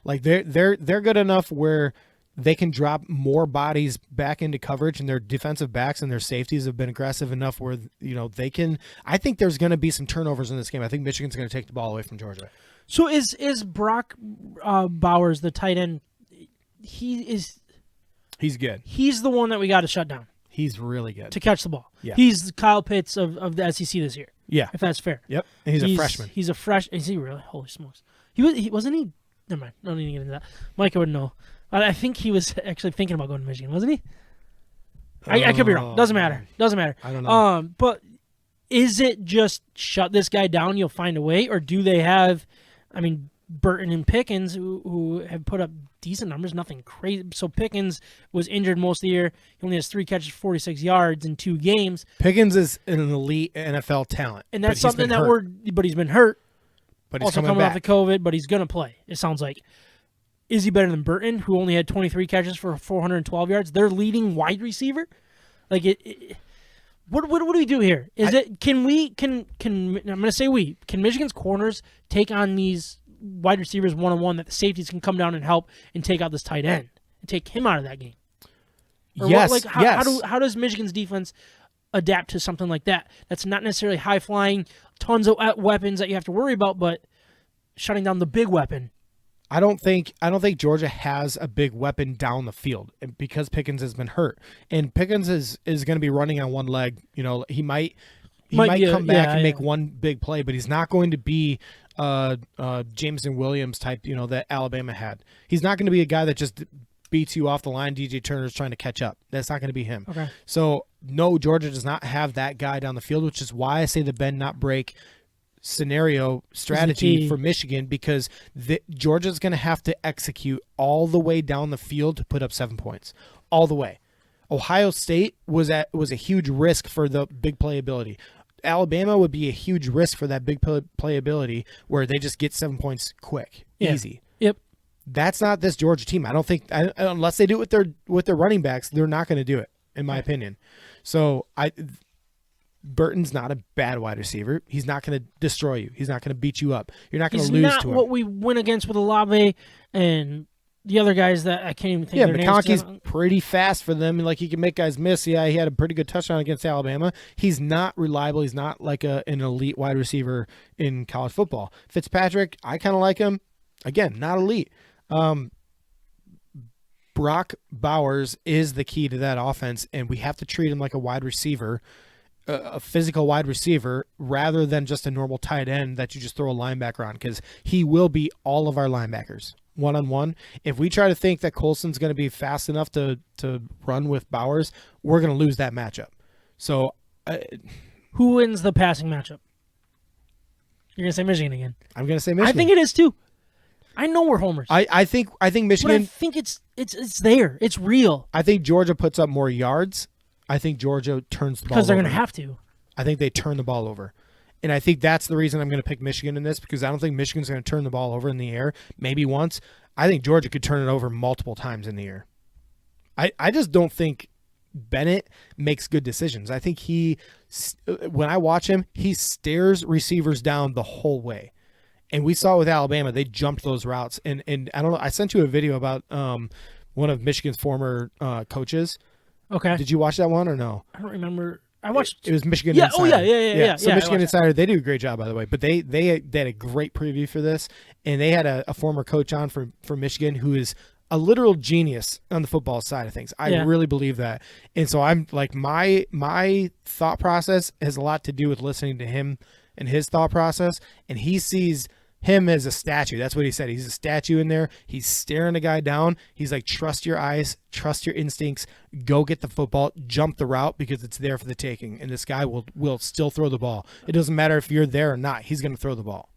Like, they're good enough where they can drop more bodies back into coverage, and their defensive backs and their safeties have been aggressive enough where, they can. I think there's going to be some turnovers in this game. I think Michigan's going to take the ball away from Georgia. So is Brock Bowers, the tight end, he's good. He's the one that we got to shut down. He's really good to catch the ball. Yeah. He's Kyle Pitts of the SEC this year. Yeah. If that's fair. Yep. And he's a freshman. He's a fresh. Is he really? Holy smokes. He wasn't he? Never mind. I don't need to get into that. Micah would know. I think he was actually thinking about going to Michigan, wasn't he? I could be wrong. Doesn't matter. I don't know. But is it just shut this guy down, you'll find a way, or do they have, Burton and Pickens, who have put up decent numbers, nothing crazy. So Pickens was injured most of the year. He only has 3 catches, 46 yards in 2 games. Pickens is an elite NFL talent. And that's something but he's been hurt. But he's also coming coming back off the COVID, but he's going to play, it sounds like. Is he better than Burton, who only had 23 catches for 412 yards? Their leading wide receiver? Like, what do we do here? Can I'm going to say can Michigan's corners take on these wide receivers one-on-one, that the safeties can come down and help and take out this tight end and take him out of that game? Or yes. How does Michigan's defense adapt to something like that? That's not necessarily high-flying, tons of weapons that you have to worry about, but shutting down the big weapon. I don't think Georgia has a big weapon down the field because Pickens has been hurt, and Pickens is going to be running on one leg. He might come back and make one big play, but he's not going to be Jameson Williams type, that Alabama had. He's not going to be a guy that just beats you off the line. DJ Turner's trying to catch up. That's not going to be him. Okay. So no, Georgia does not have that guy down the field, which is why I say the bend not break scenario strategy for Michigan, because Georgia's going to have to execute all the way down the field to put up 7 points, all the way. Ohio State was a huge risk for the big playability. Alabama would be a huge risk for that big playability where they just get 7 points quick, easy. Yep. That's not this Georgia team. I don't think unless they do it with their running backs, they're not going to do it, in my opinion. So Burton's not a bad wide receiver. He's not going to destroy you. He's not going to beat you up. You're not going to lose to him. He's not what we went against with Olave and the other guys that I can't even think of their names. McConkey's pretty fast for them. Like, he can make guys miss. Yeah, he had a pretty good touchdown against Alabama. He's not reliable. He's not like an elite wide receiver in college football. Fitzpatrick, I kind of like him. Again, not elite. Brock Bowers is the key to that offense, and we have to treat him like a wide receiver, a physical wide receiver, rather than just a normal tight end that you just throw a linebacker on, because he will be all of our linebackers one-on-one. If we try to think that Colson's going to be fast enough to run with Bowers, we're going to lose that matchup. So, who wins the passing matchup? You're going to say Michigan again. I'm going to say Michigan. I think it is too. I know we're homers. I think Michigan. But I think it's there. It's real. I think Georgia puts up more yards. I think Georgia turns the ball over. Because they're going to have to. I think they turn the ball over. And I think that's the reason I'm going to pick Michigan in this, because I don't think Michigan's going to turn the ball over in the air maybe once. I think Georgia could turn it over multiple times in the air. I just don't think Bennett makes good decisions. I think when I watch him, he stares receivers down the whole way. And we saw it with Alabama. They jumped those routes. And I don't know. I sent you a video about one of Michigan's former coaches. Okay. Did you watch that one or no? I don't remember. I watched. It was Michigan Yeah. Insider. Oh, yeah. So Michigan Insider, they do a great job, by the way. But they had a great preview for this. And they had a former coach on for Michigan who is a literal genius on the football side of things. I really believe that. And so I'm like, my thought process has a lot to do with listening to him and his thought process. And he sees him as a statue. That's what he said. He's a statue in there. He's staring the guy down. He's like, trust your eyes, trust your instincts, go get the football, jump the route because it's there for the taking. And this guy will still throw the ball. It doesn't matter if you're there or not. He's going to throw the ball.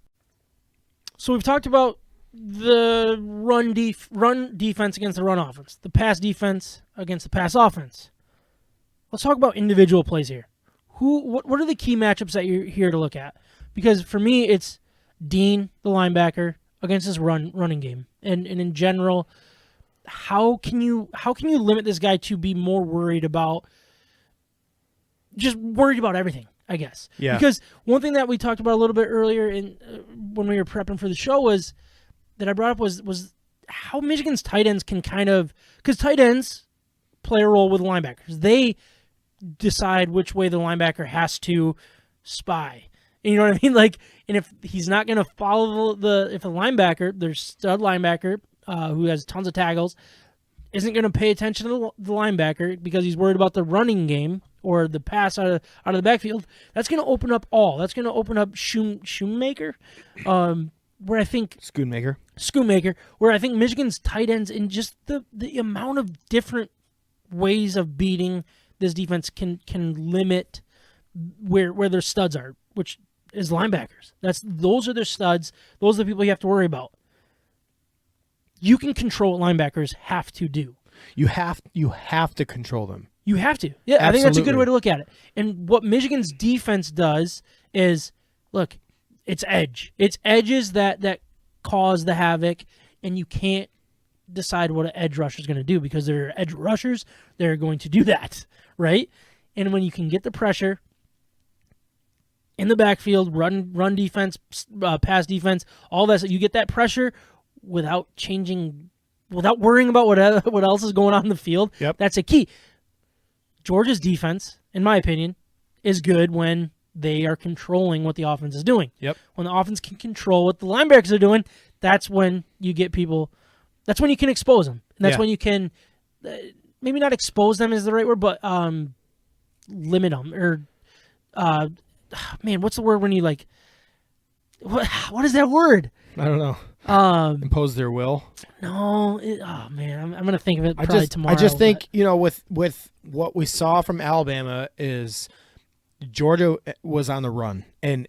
So we've talked about the run defense against the run offense, the pass defense against the pass offense. Let's talk about individual plays here. What are the key matchups that you're here to look at? Because for me, it's Dean, the linebacker, against this running game, and in general, how can you limit this guy to be more worried about everything? I guess. Yeah. Because one thing that we talked about a little bit earlier when we were prepping for the show was that I brought up was how Michigan's tight ends can because tight ends play a role with linebackers. They decide which way the linebacker has to spy. And you know what I mean? Like, and if he's not going to follow if a linebacker, their stud linebacker who has tons of tackles, isn't going to pay attention to the linebacker because he's worried about the running game or the pass out of the backfield, that's going to open up That's going to open up Shoemaker, where I think Schoonmaker, where I think Michigan's tight ends in just the amount of different ways of beating this defense can limit where their studs are, which is linebackers. Those are their studs. Those are the people you have to worry about. You can control what linebackers have to do. You have to control them. You have to. Yeah, absolutely. I think that's a good way to look at it. And what Michigan's defense does is, look, it's edge. It's edges that cause the havoc, and you can't decide what an edge rusher is going to do because they're edge rushers. They're going to do that, right? And when you can get the pressure in the backfield, run defense, pass defense, all that, so you get that pressure without worrying about what else is going on in the field. Yep. That's a key. Georgia's defense, in my opinion, is good when they are controlling what the offense is doing. Yep. When the offense can control what the linebackers are doing, that's when you get people. That's when you can expose them. And that's when you can, maybe not expose them is the right word, but limit them. Or, man, what's the word when you like? What is that word? I don't know. Impose their will. No. Man, I'm gonna think of it probably tomorrow. I just think with what we saw from Alabama is Georgia was on the run, and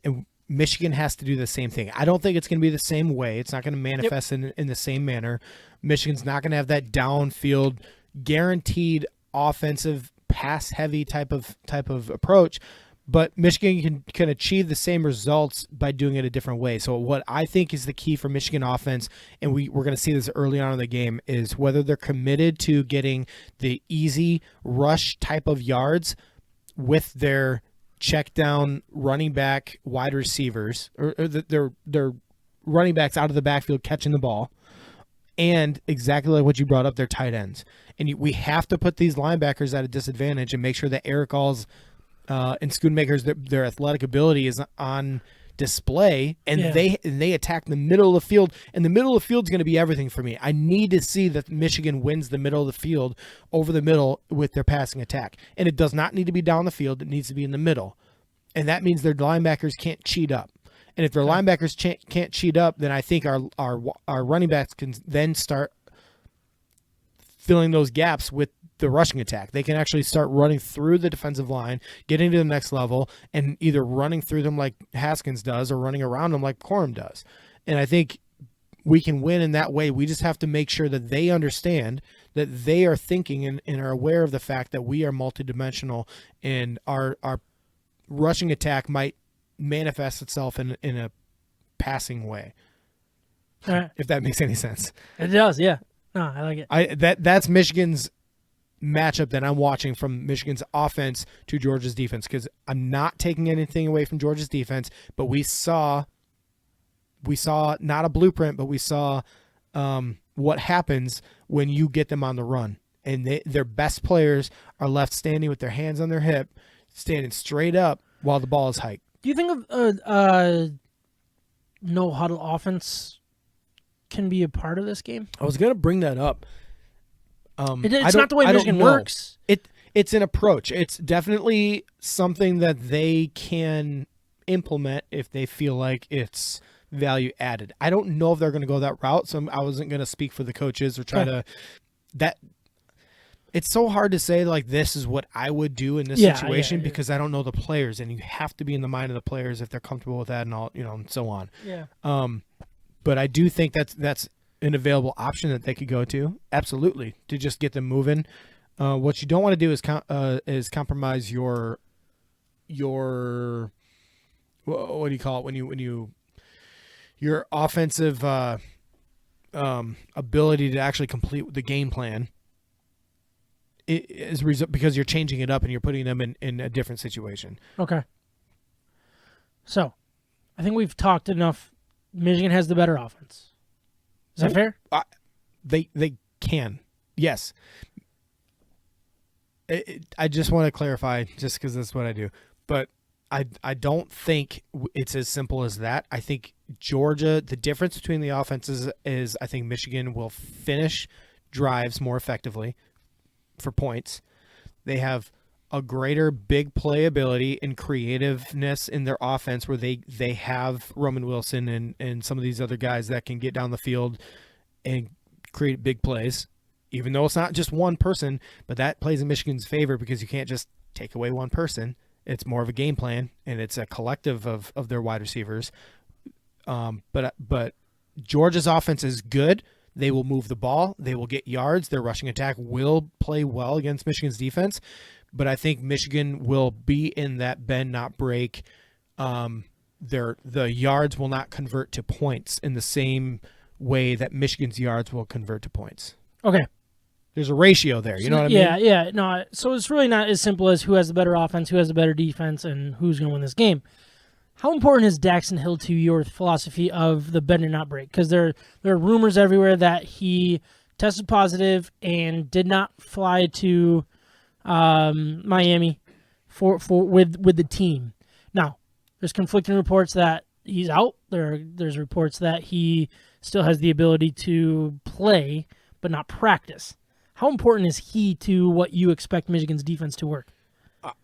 Michigan has to do the same thing. I don't think it's going to be the same way. It's not going to manifest in the same manner. Michigan's not going to have that downfield guaranteed offensive pass heavy type of approach. But Michigan can achieve the same results by doing it a different way. So what I think is the key for Michigan offense, and we're going to see this early on in the game, is whether they're committed to getting the easy rush type of yards with their check down running back wide receivers, or their running backs out of the backfield catching the ball, and exactly like what you brought up, their tight ends. And we have to put these linebackers at a disadvantage and make sure that Eric All's and Schoonmaker's their athletic ability is on display, and they attack the middle of the field, and the middle of the field is going to be everything for me. I need to see that Michigan wins the middle of the field over the middle with their passing attack, and it does not need to be down the field. It needs to be in the middle, and that means their linebackers can't cheat up. And if their linebackers can't cheat up, then I think our running backs can then start filling those gaps with the rushing attack. They can actually start running through the defensive line, getting to the next level, and either running through them like Haskins does or running around them like Corum does. And I think we can win in that way. We just have to make sure that they understand that they are thinking and are aware of the fact that we are multidimensional, and our rushing attack might manifest itself in a passing way. If that makes any sense. It does, yeah. No, I like it. That's Michigan's matchup that I'm watching from Michigan's offense to Georgia's defense, because I'm not taking anything away from Georgia's defense, but we saw not a blueprint, but we saw what happens when you get them on the run. And their best players are left standing with their hands on their hip, standing straight up while the ball is hiked. Do you think of no huddle offense can be a part of this game? I was going to bring that up. It's not the way Michigan works. It's an approach. It's definitely something that they can implement if they feel like it's value added. I don't know if they're going to go that route, so I wasn't going to speak for the coaches or try to that. It's so hard to say like this is what I would do in this situation because I don't know the players, and you have to be in the mind of the players if they're comfortable with that and all, and so on. Yeah. But I do think that's an available option that they could go to. Absolutely, to just get them moving. What you don't want to do is compromise your what do you call it when you your offensive ability to actually complete the game plan. Because you're changing it up and you're putting them in a different situation. Okay. So, I think we've talked enough. Michigan has the better offense. Is that fair? They can. Yes. I just want to clarify, just because that's what I do. But I don't think it's as simple as that. I think Georgia, the difference between the offenses is I think Michigan will finish drives more effectively for points. They have a greater big play ability and creativeness in their offense where they have Roman Wilson and some of these other guys that can get down the field and create big plays, even though it's not just one person, but that plays in Michigan's favor because you can't just take away one person. It's more of a game plan, and it's a collective of their wide receivers. But Georgia's offense is good. They will move the ball. They will get yards. Their rushing attack will play well against Michigan's defense. But I think Michigan will be in that bend, not break. The yards will not convert to points in the same way that Michigan's yards will convert to points. Okay. There's a ratio there. You know what I mean? Yeah. No, so it's really not as simple as who has the better offense, who has the better defense, and who's going to win this game. How important is Daxton Hill to your philosophy of the bend and not break? Because there are rumors everywhere that he tested positive and did not fly to Miami with the team. Now, there's conflicting reports that he's out. There's reports that he still has the ability to play but not practice. How important is he to what you expect Michigan's defense to work?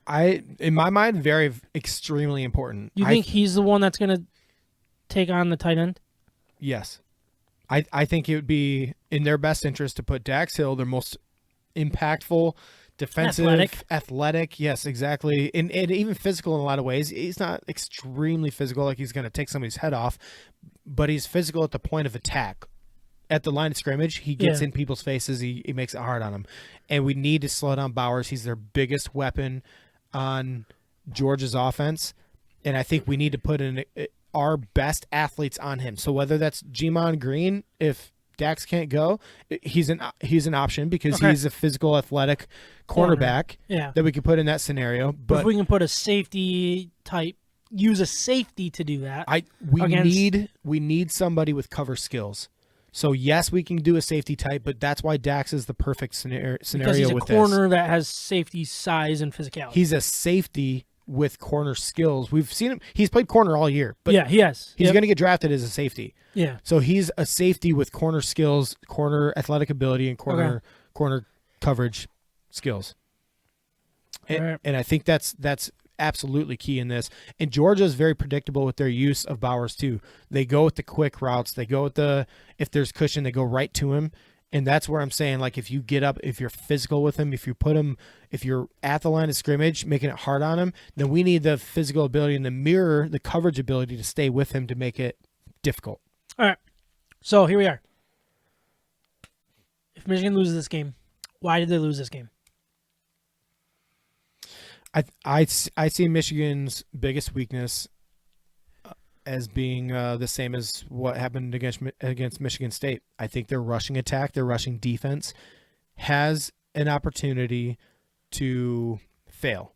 In my mind, extremely important. You think he's the one that's going to take on the tight end? Yes. I think it would be in their best interest to put Dax Hill, their most impactful, defensive, athletic. Yes, exactly. And even physical in a lot of ways. He's not extremely physical, like he's going to take somebody's head off, but he's physical at the point of attack. At the line of scrimmage, he gets in people's faces. He makes it hard on them. And we need to slow down Bowers. He's their biggest weapon on Georgia's offense. And I think we need to put in our best athletes on him. So whether that's Jimon Green, if Dax can't go, he's an option because he's a physical, athletic cornerback that we could put in that scenario. But if we can put a safety type, use a safety to do that. We need somebody with cover skills. So, yes, we can do a safety type, but that's why Dax is the perfect scenario with this. Because he's a corner that has safety size and physicality. He's a safety with corner skills. We've seen him. He's played corner all year. But he has. He's going to get drafted as a safety. Yeah. So, he's a safety with corner skills, corner athletic ability, and corner coverage skills. And I think that's absolutely key in this. And Georgia is very predictable with their use of Bowers too. They go with the quick routes. They go with if there's cushion, they go right to him. And that's where I'm saying, like, if you get up, if you're physical with him, if you're at the line of scrimmage, making it hard on him, then we need the physical ability and the coverage ability to stay with him to make it difficult. All right. So here we are. If Michigan loses this game, why did they lose this game? I see Michigan's biggest weakness as being the same as what happened against Michigan State. I think their rushing attack, their rushing defense has an opportunity to fail.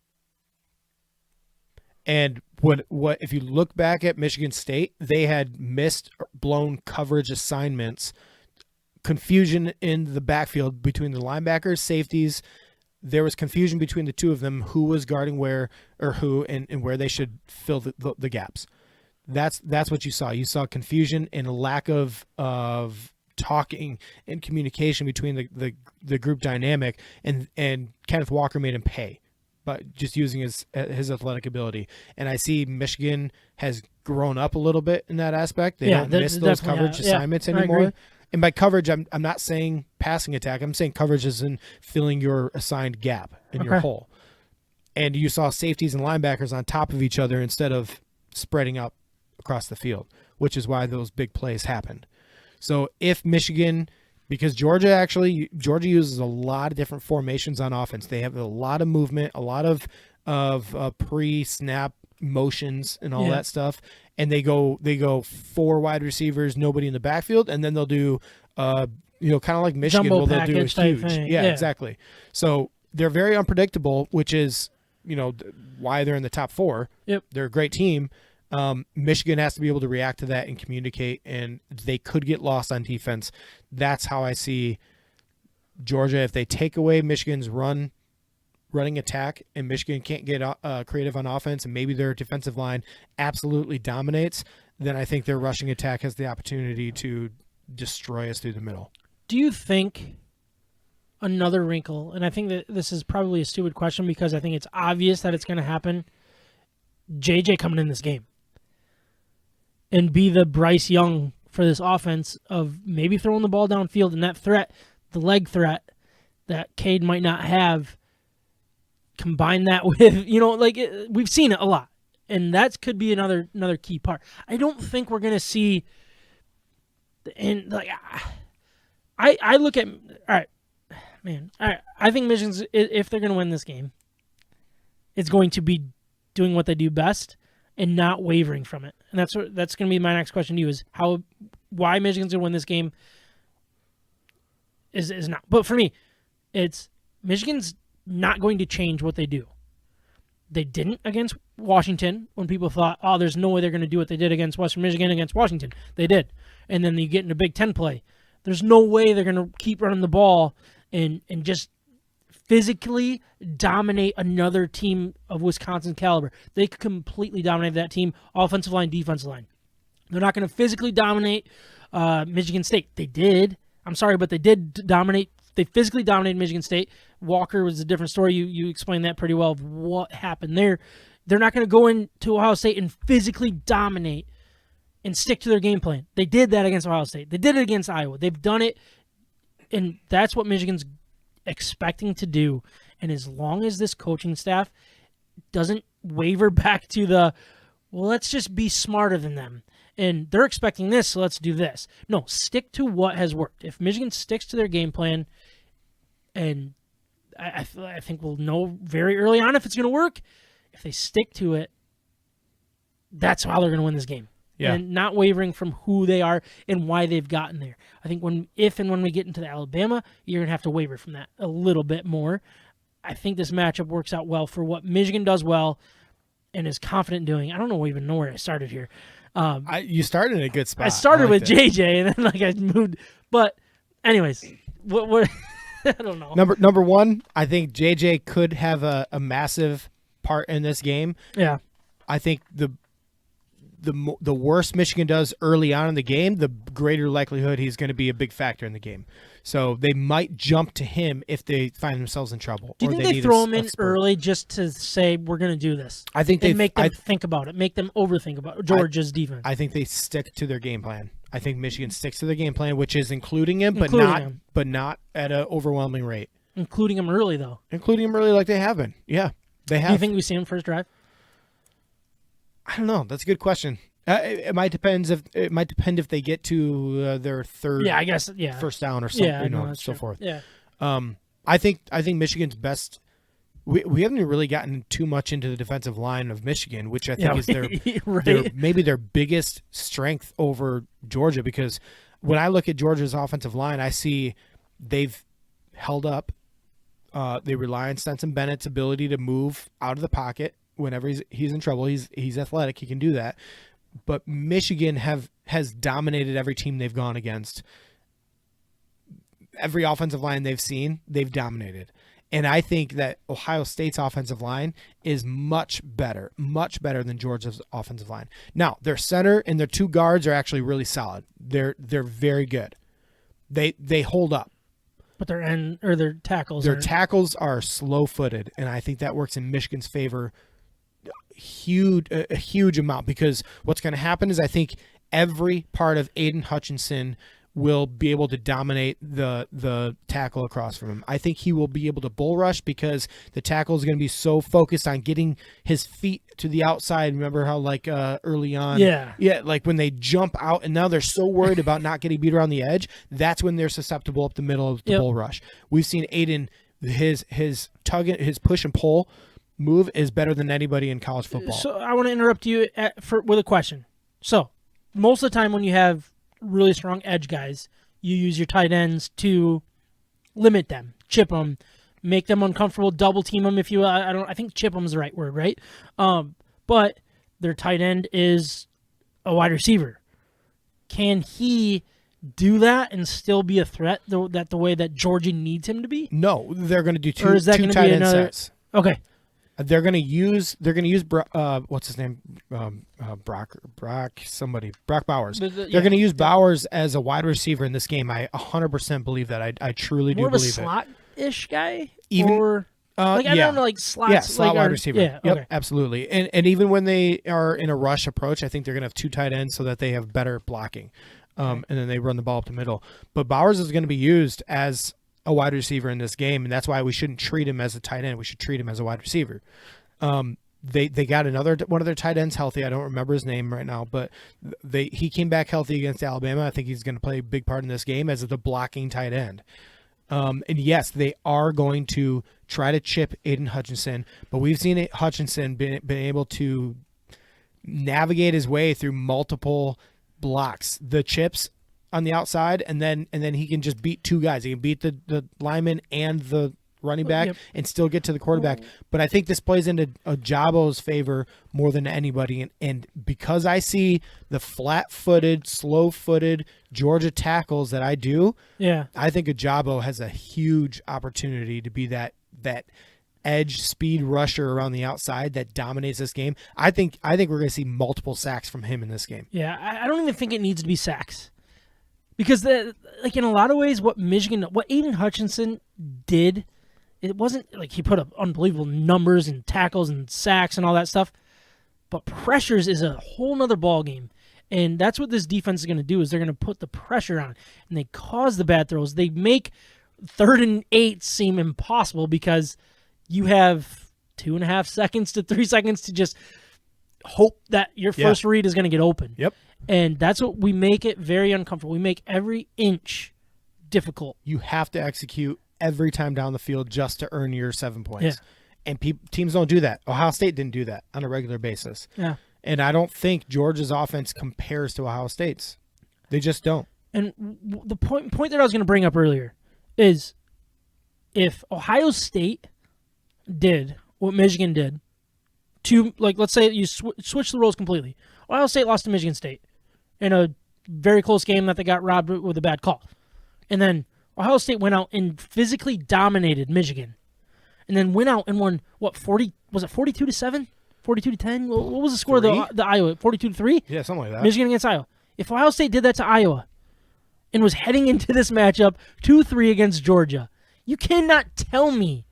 And what if you look back at Michigan State, they had missed blown coverage assignments, confusion in the backfield between the linebackers, safeties. There was confusion between the two of them, who was guarding where or who, and where they should fill the gaps. That's what you saw. You saw confusion and a lack of talking and communication between the group dynamic, and Kenneth Walker made him pay, but just using his athletic ability. And I see Michigan has grown up a little bit in that aspect. They don't miss those coverage assignments anymore. And by coverage, I'm not saying passing attack. I'm saying coverage is in filling your assigned gap in your hole. And you saw safeties and linebackers on top of each other instead of spreading out across the field, which is why those big plays happened. So if Michigan, because Georgia uses a lot of different formations on offense. They have a lot of movement, a lot of pre-snap motions and all that stuff. And they go 4 wide receivers, nobody in the backfield, and then they'll do kind of like Michigan, jumbo they'll do a huge thing. Yeah, exactly. So they're very unpredictable, which is why they're in the top 4. Yep. They're a great team. Michigan has to be able to react to that and communicate, and they could get lost on defense. That's how I see Georgia. If they take away Michigan's running attack and Michigan can't get creative on offense, and maybe their defensive line absolutely dominates, then I think their rushing attack has the opportunity to destroy us through the middle. Do you think another wrinkle, and I think that this is probably a stupid question because I think it's obvious that it's going to happen, JJ coming in this game and be the Bryce Young for this offense of maybe throwing the ball downfield, and that threat, the leg threat that Cade might not have, combine that with, we've seen it a lot, and that could be another key part. I don't think we're going to see, and I look at, all right, I think Michigan's, if they're going to win this game, it's going to be doing what they do best and not wavering from it. And that's going to be my next question to you is why Michigan's going to win this game is not. But for me, it's Michigan's not going to change what they do. They didn't against Washington when people thought, oh, there's no way they're going to do what they did against Western Michigan against Washington. They did. And then you get into Big Ten play. There's no way they're going to keep running the ball and just physically dominate another team of Wisconsin caliber. They could completely dominate that team, offensive line, defensive line. They're not going to physically dominate Michigan State. They did. I'm sorry, but they did dominate. They physically dominated Michigan State. Walker was a different story. You explained that pretty well of what happened there. They're not going to go into Ohio State and physically dominate and stick to their game plan. They did that against Ohio State. They did it against Iowa. They've done it, and that's what Michigan's expecting to do. And as long as this coaching staff doesn't waver back to let's just be smarter than them, and they're expecting this, so let's do this. No, stick to what has worked. If Michigan sticks to their game plan, and I think we'll know very early on if it's going to work. If they stick to it, that's how they're going to win this game. Yeah. And not wavering from who they are and why they've gotten there. I think when we get into the Alabama, you're going to have to waver from that a little bit more. I think this matchup works out well for what Michigan does well and is confident doing. I don't even know where I started here. You started in a good spot. I started with JJ, and then I moved. But anyways, what I don't know. Number one, I think JJ could have a massive part in this game. Yeah. I think the worse Michigan does early on in the game, the greater likelihood he's going to be a big factor in the game. So they might jump to him if they find themselves in trouble. Do you think they throw him in early just to say, we're going to do this? I think they make them think about it, make them overthink about Georgia's defense. I think they stick to their game plan. I think Michigan sticks to their game plan, which is including him, but not at an overwhelming rate. Including him early, though. Including him early like they have been. Yeah, they have. Do you think we see him first drive? I don't know. That's a good question. It might depend if they get to their third. Yeah, I guess. Yeah. First down or something. Yeah, so forth. Yeah. I think Michigan's best. We haven't really gotten too much into the defensive line of Michigan, which I think is maybe their biggest strength over Georgia. Because when I look at Georgia's offensive line, I see they've held up They rely on Stetson Bennett's ability to move out of the pocket whenever he's in trouble. He's athletic. He can do that. But Michigan has dominated every team they've gone against. Every offensive line they've seen, they've dominated. And I think that Ohio State's offensive line is much better than Georgia's offensive line. Now, their center and their two guards are actually really solid. They're very good. They hold up. But their tackles. Their tackles are slow-footed, and I think that works in Michigan's favor a huge amount, because what's going to happen is I think every part of Aiden Hutchinson will be able to dominate the tackle across from him. I think he will be able to bull rush because the tackle is going to be so focused on getting his feet to the outside. Remember how early on, like when they jump out and now they're so worried about not getting beat around the edge, that's when they're susceptible up the middle of the bull rush. We've seen Aiden, his push and pull move is better than anybody in college football. So I want to interrupt you with a question. So most of the time when you have really strong edge guys, you use your tight ends to limit them, chip them, make them uncomfortable, double team them. If you, I think chip them is the right word, right? But their tight end is a wide receiver. Can he do that and still be a threat? The way that Georgia needs him to be? No, they're going to do two or is that going to be another sets. Okay. They're going to use what's his name? Brock Bowers. They're going to use Bowers as a wide receiver in this game. I 100% believe that. I truly do believe it. More of a slot-ish guy? I don't know, slots. Yeah, slot wide receiver. Yeah, yep, okay. absolutely. And even when they are in a rush approach, I think they're going to have two tight ends so that they have better blocking. And then they run the ball up the middle. But Bowers is going to be used as a wide receiver in this game, and that's why we shouldn't treat him as a tight end. We should treat him as a wide receiver. They got one of their tight ends healthy. I don't remember his name right now, but he came back healthy against Alabama. I think he's going to play a big part in this game as the blocking tight end. And yes, they are going to try to chip Aiden Hutchinson, but we've seen Hutchinson been able to navigate his way through multiple blocks, the chips on the outside, and then he can just beat two guys. He can beat the lineman and the running back and still get to the quarterback. But I think this plays into Ajabo's favor more than anybody. And because I see the flat-footed, slow-footed Georgia tackles that I do, I think Ajabo has a huge opportunity to be that edge speed rusher around the outside that dominates this game. I think we're going to see multiple sacks from him in this game. Yeah, I don't even think it needs to be sacks. Because in a lot of ways, what Aiden Hutchinson did, it wasn't like he put up unbelievable numbers and tackles and sacks and all that stuff, but pressures is a whole nother ball game. And that's what this defense is going to do, is they're going to put the pressure on, and they cause the bad throws. They make 3rd and 8 seem impossible because you have 2.5 seconds to 3 seconds to just hope that your first read is going to get open. Yep. And that's what we make it very uncomfortable. We make every inch difficult. You have to execute every time down the field just to earn your 7 points. Yeah. And teams don't do that. Ohio State didn't do that on a regular basis. Yeah. And I don't think Georgia's offense compares to Ohio State's. They just don't. And the point that I was going to bring up earlier is if Ohio State did what Michigan did, let's say you switch the roles completely. Ohio State lost to Michigan State in a very close game that they got robbed with a bad call. And then Ohio State went out and physically dominated Michigan. And then went out and won, 42-7? 42-10? What was the score of the Iowa? 42-3? Yeah, something like that. Michigan against Iowa. If Ohio State did that to Iowa and was heading into this matchup 2-3 against Georgia, you cannot tell me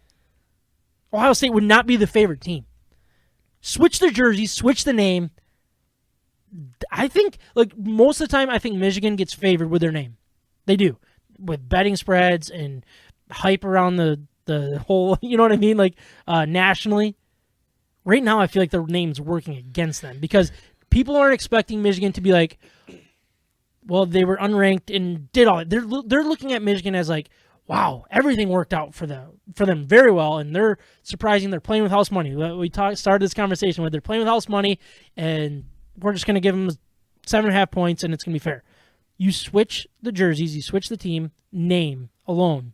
Ohio State would not be the favorite team. Switch their jerseys, switch the name. I think, most of the time, I think Michigan gets favored with their name. They do. With betting spreads and hype around the whole, you know what I mean? Nationally. Right now, I feel like their name's working against them because people aren't expecting Michigan to be like, well, they were unranked and did all that. They're looking at Michigan as wow, everything worked out for them very well, and they're surprising. They're playing with house money. We started this conversation with they're playing with house money, and we're just going to give them 7.5 points, and it's going to be fair. You switch the jerseys, you switch the team, name alone.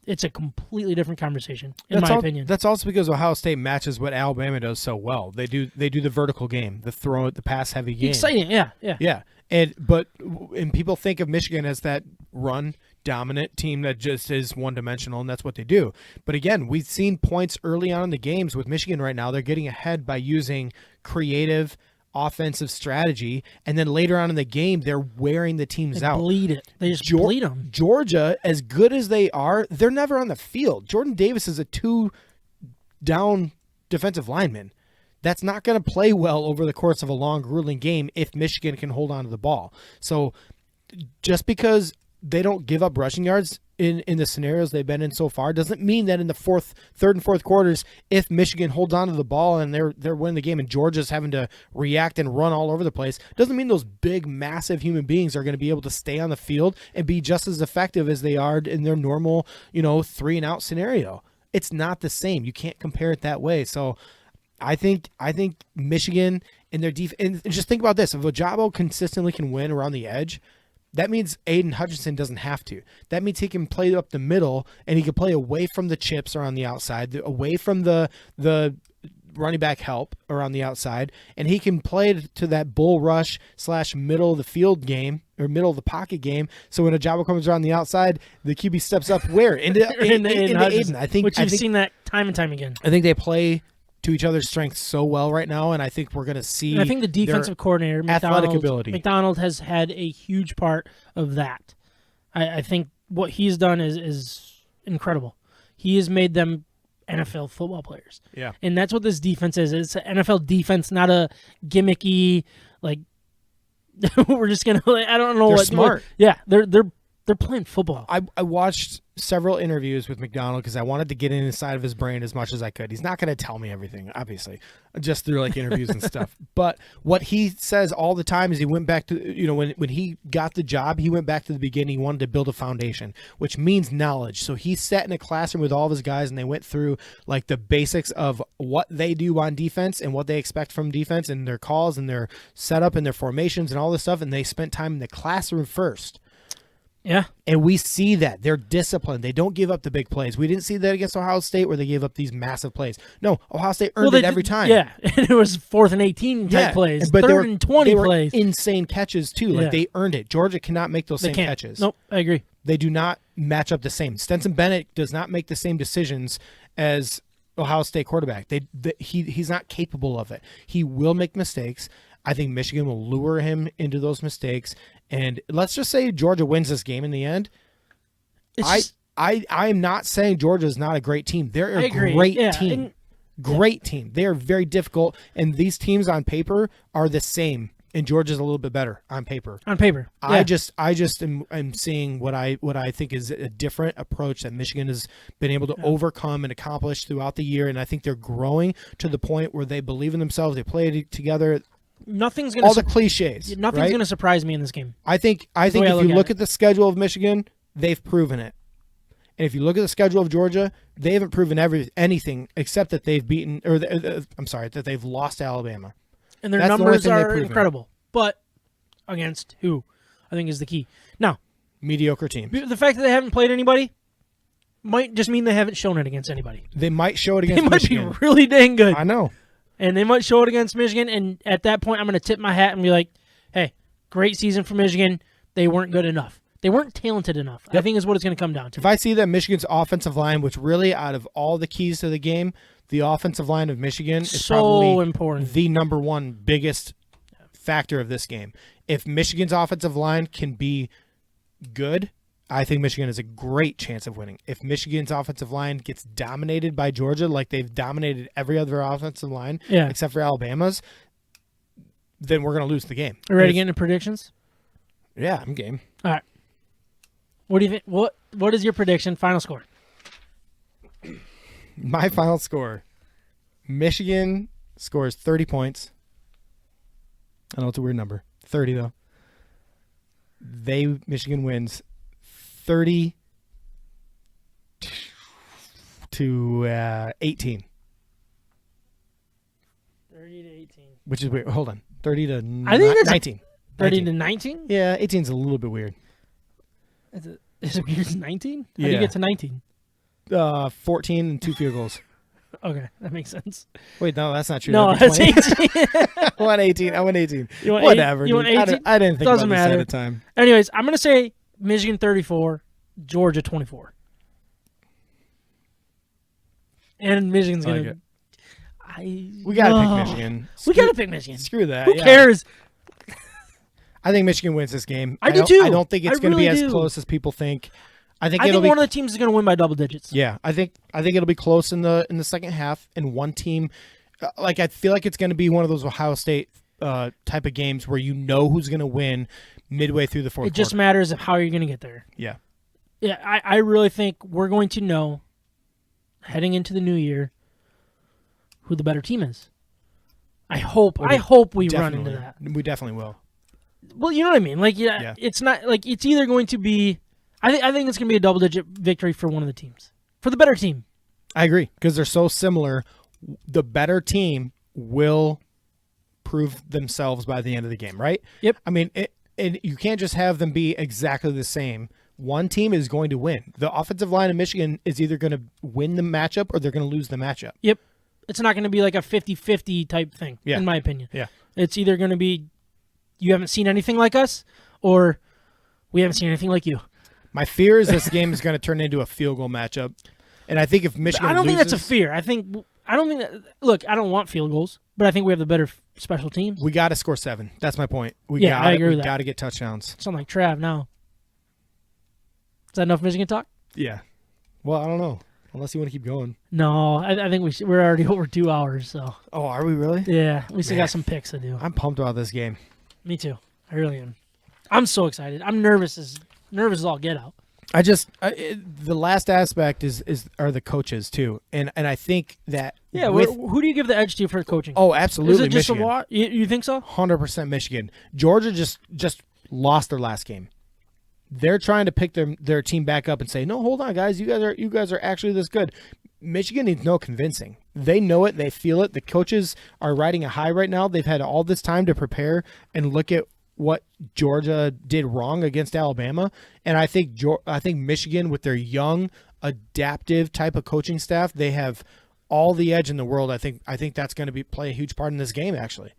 it's a completely different conversation, in my opinion. That's also because Ohio State matches what Alabama does so well. They do the vertical game, the pass heavy game. Exciting, yeah. Yeah. And people think of Michigan as that run dominant team that just is one dimensional, and that's what they do. But again, we've seen points early on in the games with Michigan right now. They're getting ahead by using creative offensive strategy, and then later on in the game, they're wearing the teams out. Bleed it. They just bleed them. Georgia, as good as they are, they're never on the field. Jordan Davis is a 2-down defensive lineman. That's not going to play well over the course of a long, grueling game if Michigan can hold on to the ball. So just because they don't give up rushing yards in the scenarios they've been in so far doesn't mean that in the third and fourth quarters, if Michigan holds on to the ball and they're winning the game and Georgia's having to react and run all over the place, doesn't mean those big, massive human beings are going to be able to stay on the field and be just as effective as they are in their normal, 3-and-out scenario. It's not the same. You can't compare it that way. So I think Michigan and their defense, and just think about this: if Ojabo consistently can win around the edge, that means Aiden Hutchinson doesn't have to. That means he can play up the middle, and he can play away from the chips or on the outside, away from the running back help or on the outside, and he can play to that bull rush / middle of the field game or middle of the pocket game. So when Ojabo comes around the outside, the QB steps up where into Aiden. I think you've seen that time and time again. I think they play to each other's strengths so well right now, and I think we're going to see. And I think the defensive coordinator, athletic ability. McDonald has had a huge part of that. I think what he's done is incredible. He has made them NFL football players. Yeah, and that's what this defense is. It's an NFL defense, not a gimmicky like. We're just gonna. I don't know. They're smart. Yeah, they're playing football. I watched several interviews with McDonald because I wanted to get inside of his brain as much as I could. He's not going to tell me everything, obviously, just through like interviews and stuff. But what he says all the time is he went back to, when he got the job, he went back to the beginning. He wanted to build a foundation, which means knowledge. So he sat in a classroom with all of his guys and they went through like the basics of what they do on defense and what they expect from defense and their calls and their setup and their formations and all this stuff. And they spent time in the classroom first. Yeah. And we see that. They're disciplined. They don't give up the big plays. We didn't see that against Ohio State where they gave up these massive plays. No, Ohio State earned it every time. Yeah, and it was 4th and 18 type plays, but 3rd and 20 they were plays. Insane catches, too. Like, they earned it. Georgia cannot make those same catches. Nope, I agree. They do not match up the same. Stetson Bennett does not make the same decisions as Ohio State quarterback. He's not capable of it. He will make mistakes. I think Michigan will lure him into those mistakes. And let's just say Georgia wins this game in the end. I'm not saying Georgia's not a great team. They're a great team. Great team. They are very difficult, and these teams on paper are the same. And Georgia's a little bit better on paper. On paper, I just am seeing what I think is a different approach that Michigan has been able to overcome and accomplish throughout the year. And I think they're growing to the point where they believe in themselves. They play together. Nothing's going to all the cliches. Nothing's going to surprise me in this game. I think if you look at the schedule of Michigan, they've proven it. And if you look at the schedule of Georgia, they haven't proven anything except that they've beaten, that they've lost to Alabama. And their numbers are incredible. But against who, I think is the key. Now, mediocre teams. The fact that they haven't played anybody might just mean they haven't shown it against anybody. They might show it against Michigan. They might be really dang good. I know. And they might show it against Michigan, and at that point, I'm going to tip my hat and be like, hey, great season for Michigan. They weren't good enough. They weren't talented enough. Yep. I think is what it's going to come down to. If I see that Michigan's offensive line, which really out of all the keys to the game, the offensive line of Michigan is probably important. The number one biggest factor of this game. If Michigan's offensive line can be good, I think Michigan has a great chance of winning. If Michigan's offensive line gets dominated by Georgia like they've dominated every other offensive line except for Alabama's, then we're going to lose the game. Are you ready to get into predictions? Yeah, I'm game. All right. What do you think? What is your prediction? Final score? My final score. Michigan scores 30 points. I know it's a weird number. 30, though. Michigan wins 30 to 18. 30 to 18. Which is weird. Hold on. 30 to 19. 30 to 19? Yeah, 18 is a little bit weird. Is it weird as 19? How do Yeah. you get to 19? 14 and 2 field goals. Okay, that makes sense. Wait, no, that's not true. No, That'd be that's 20. 18. I went 18. I went 18. You want Whatever. You want dude. 18? I didn't think Doesn't about matter. this at the time. Anyways, I'm going to say Michigan 34, Georgia 24. And Michigan's going to... We got to pick Michigan. We got to pick Michigan. Screw that. Who cares? I think Michigan wins this game. I do too. I don't think it's going to be as close as people think. I think one of the teams is going to win by double digits. Yeah, I think it'll be close in the second half, and one team, I feel like it's going to be one of those Ohio State type of games where you know who's going to win midway through the fourth. It just quarter. matters of how you're going to get there. Yeah, yeah. I really think we're going to know heading into the new year who the better team is. I hope we run into that. We definitely will. Well, you know what I mean. Like, yeah. It's not like it's either going to be. I think it's going to be a double-digit victory for one of the teams, for the better team. I agree because they're so similar. The better team will prove themselves by the end of the game, right? Yep. I mean, and you can't just have them be exactly the same. One team is going to win. The offensive line of Michigan is either going to win the matchup or they're going to lose the matchup. Yep. It's not going to be like a 50-50 type thing, in my opinion. Yeah. It's either going to be you haven't seen anything like us or we haven't seen anything like you. My fear is this game is going to turn into a field goal matchup. And I think if Michigan I don't think loses, that's a fear. I don't think that, look, I don't want field goals, but I think we have the better special teams. we got to score 7. That's my point. I agree with that. We got to get touchdowns. Sound like Trav now. Is that enough Michigan talk? Yeah. Well, I don't know. Unless you want to keep going. No, I think we're already over 2 hours. So. Oh, are we really? Yeah, we still got some picks to do. I'm pumped about this game. Me too. I really am. I'm so excited. I'm nervous as all get out. The last aspect are the coaches too, and I think that who do you give the edge to for coaching? Oh, absolutely, Is it just Michigan. You think so? 100% Michigan. Georgia just lost their last game. They're trying to pick their team back up and say, no, hold on, guys, you guys are actually this good. Michigan needs no convincing. They know it. They feel it. The coaches are riding a high right now. They've had all this time to prepare and look at what Georgia did wrong against Alabama. And I think Michigan, with their young, adaptive type of coaching staff, they have all the edge in the world. I think that's going to play a huge part in this game, actually.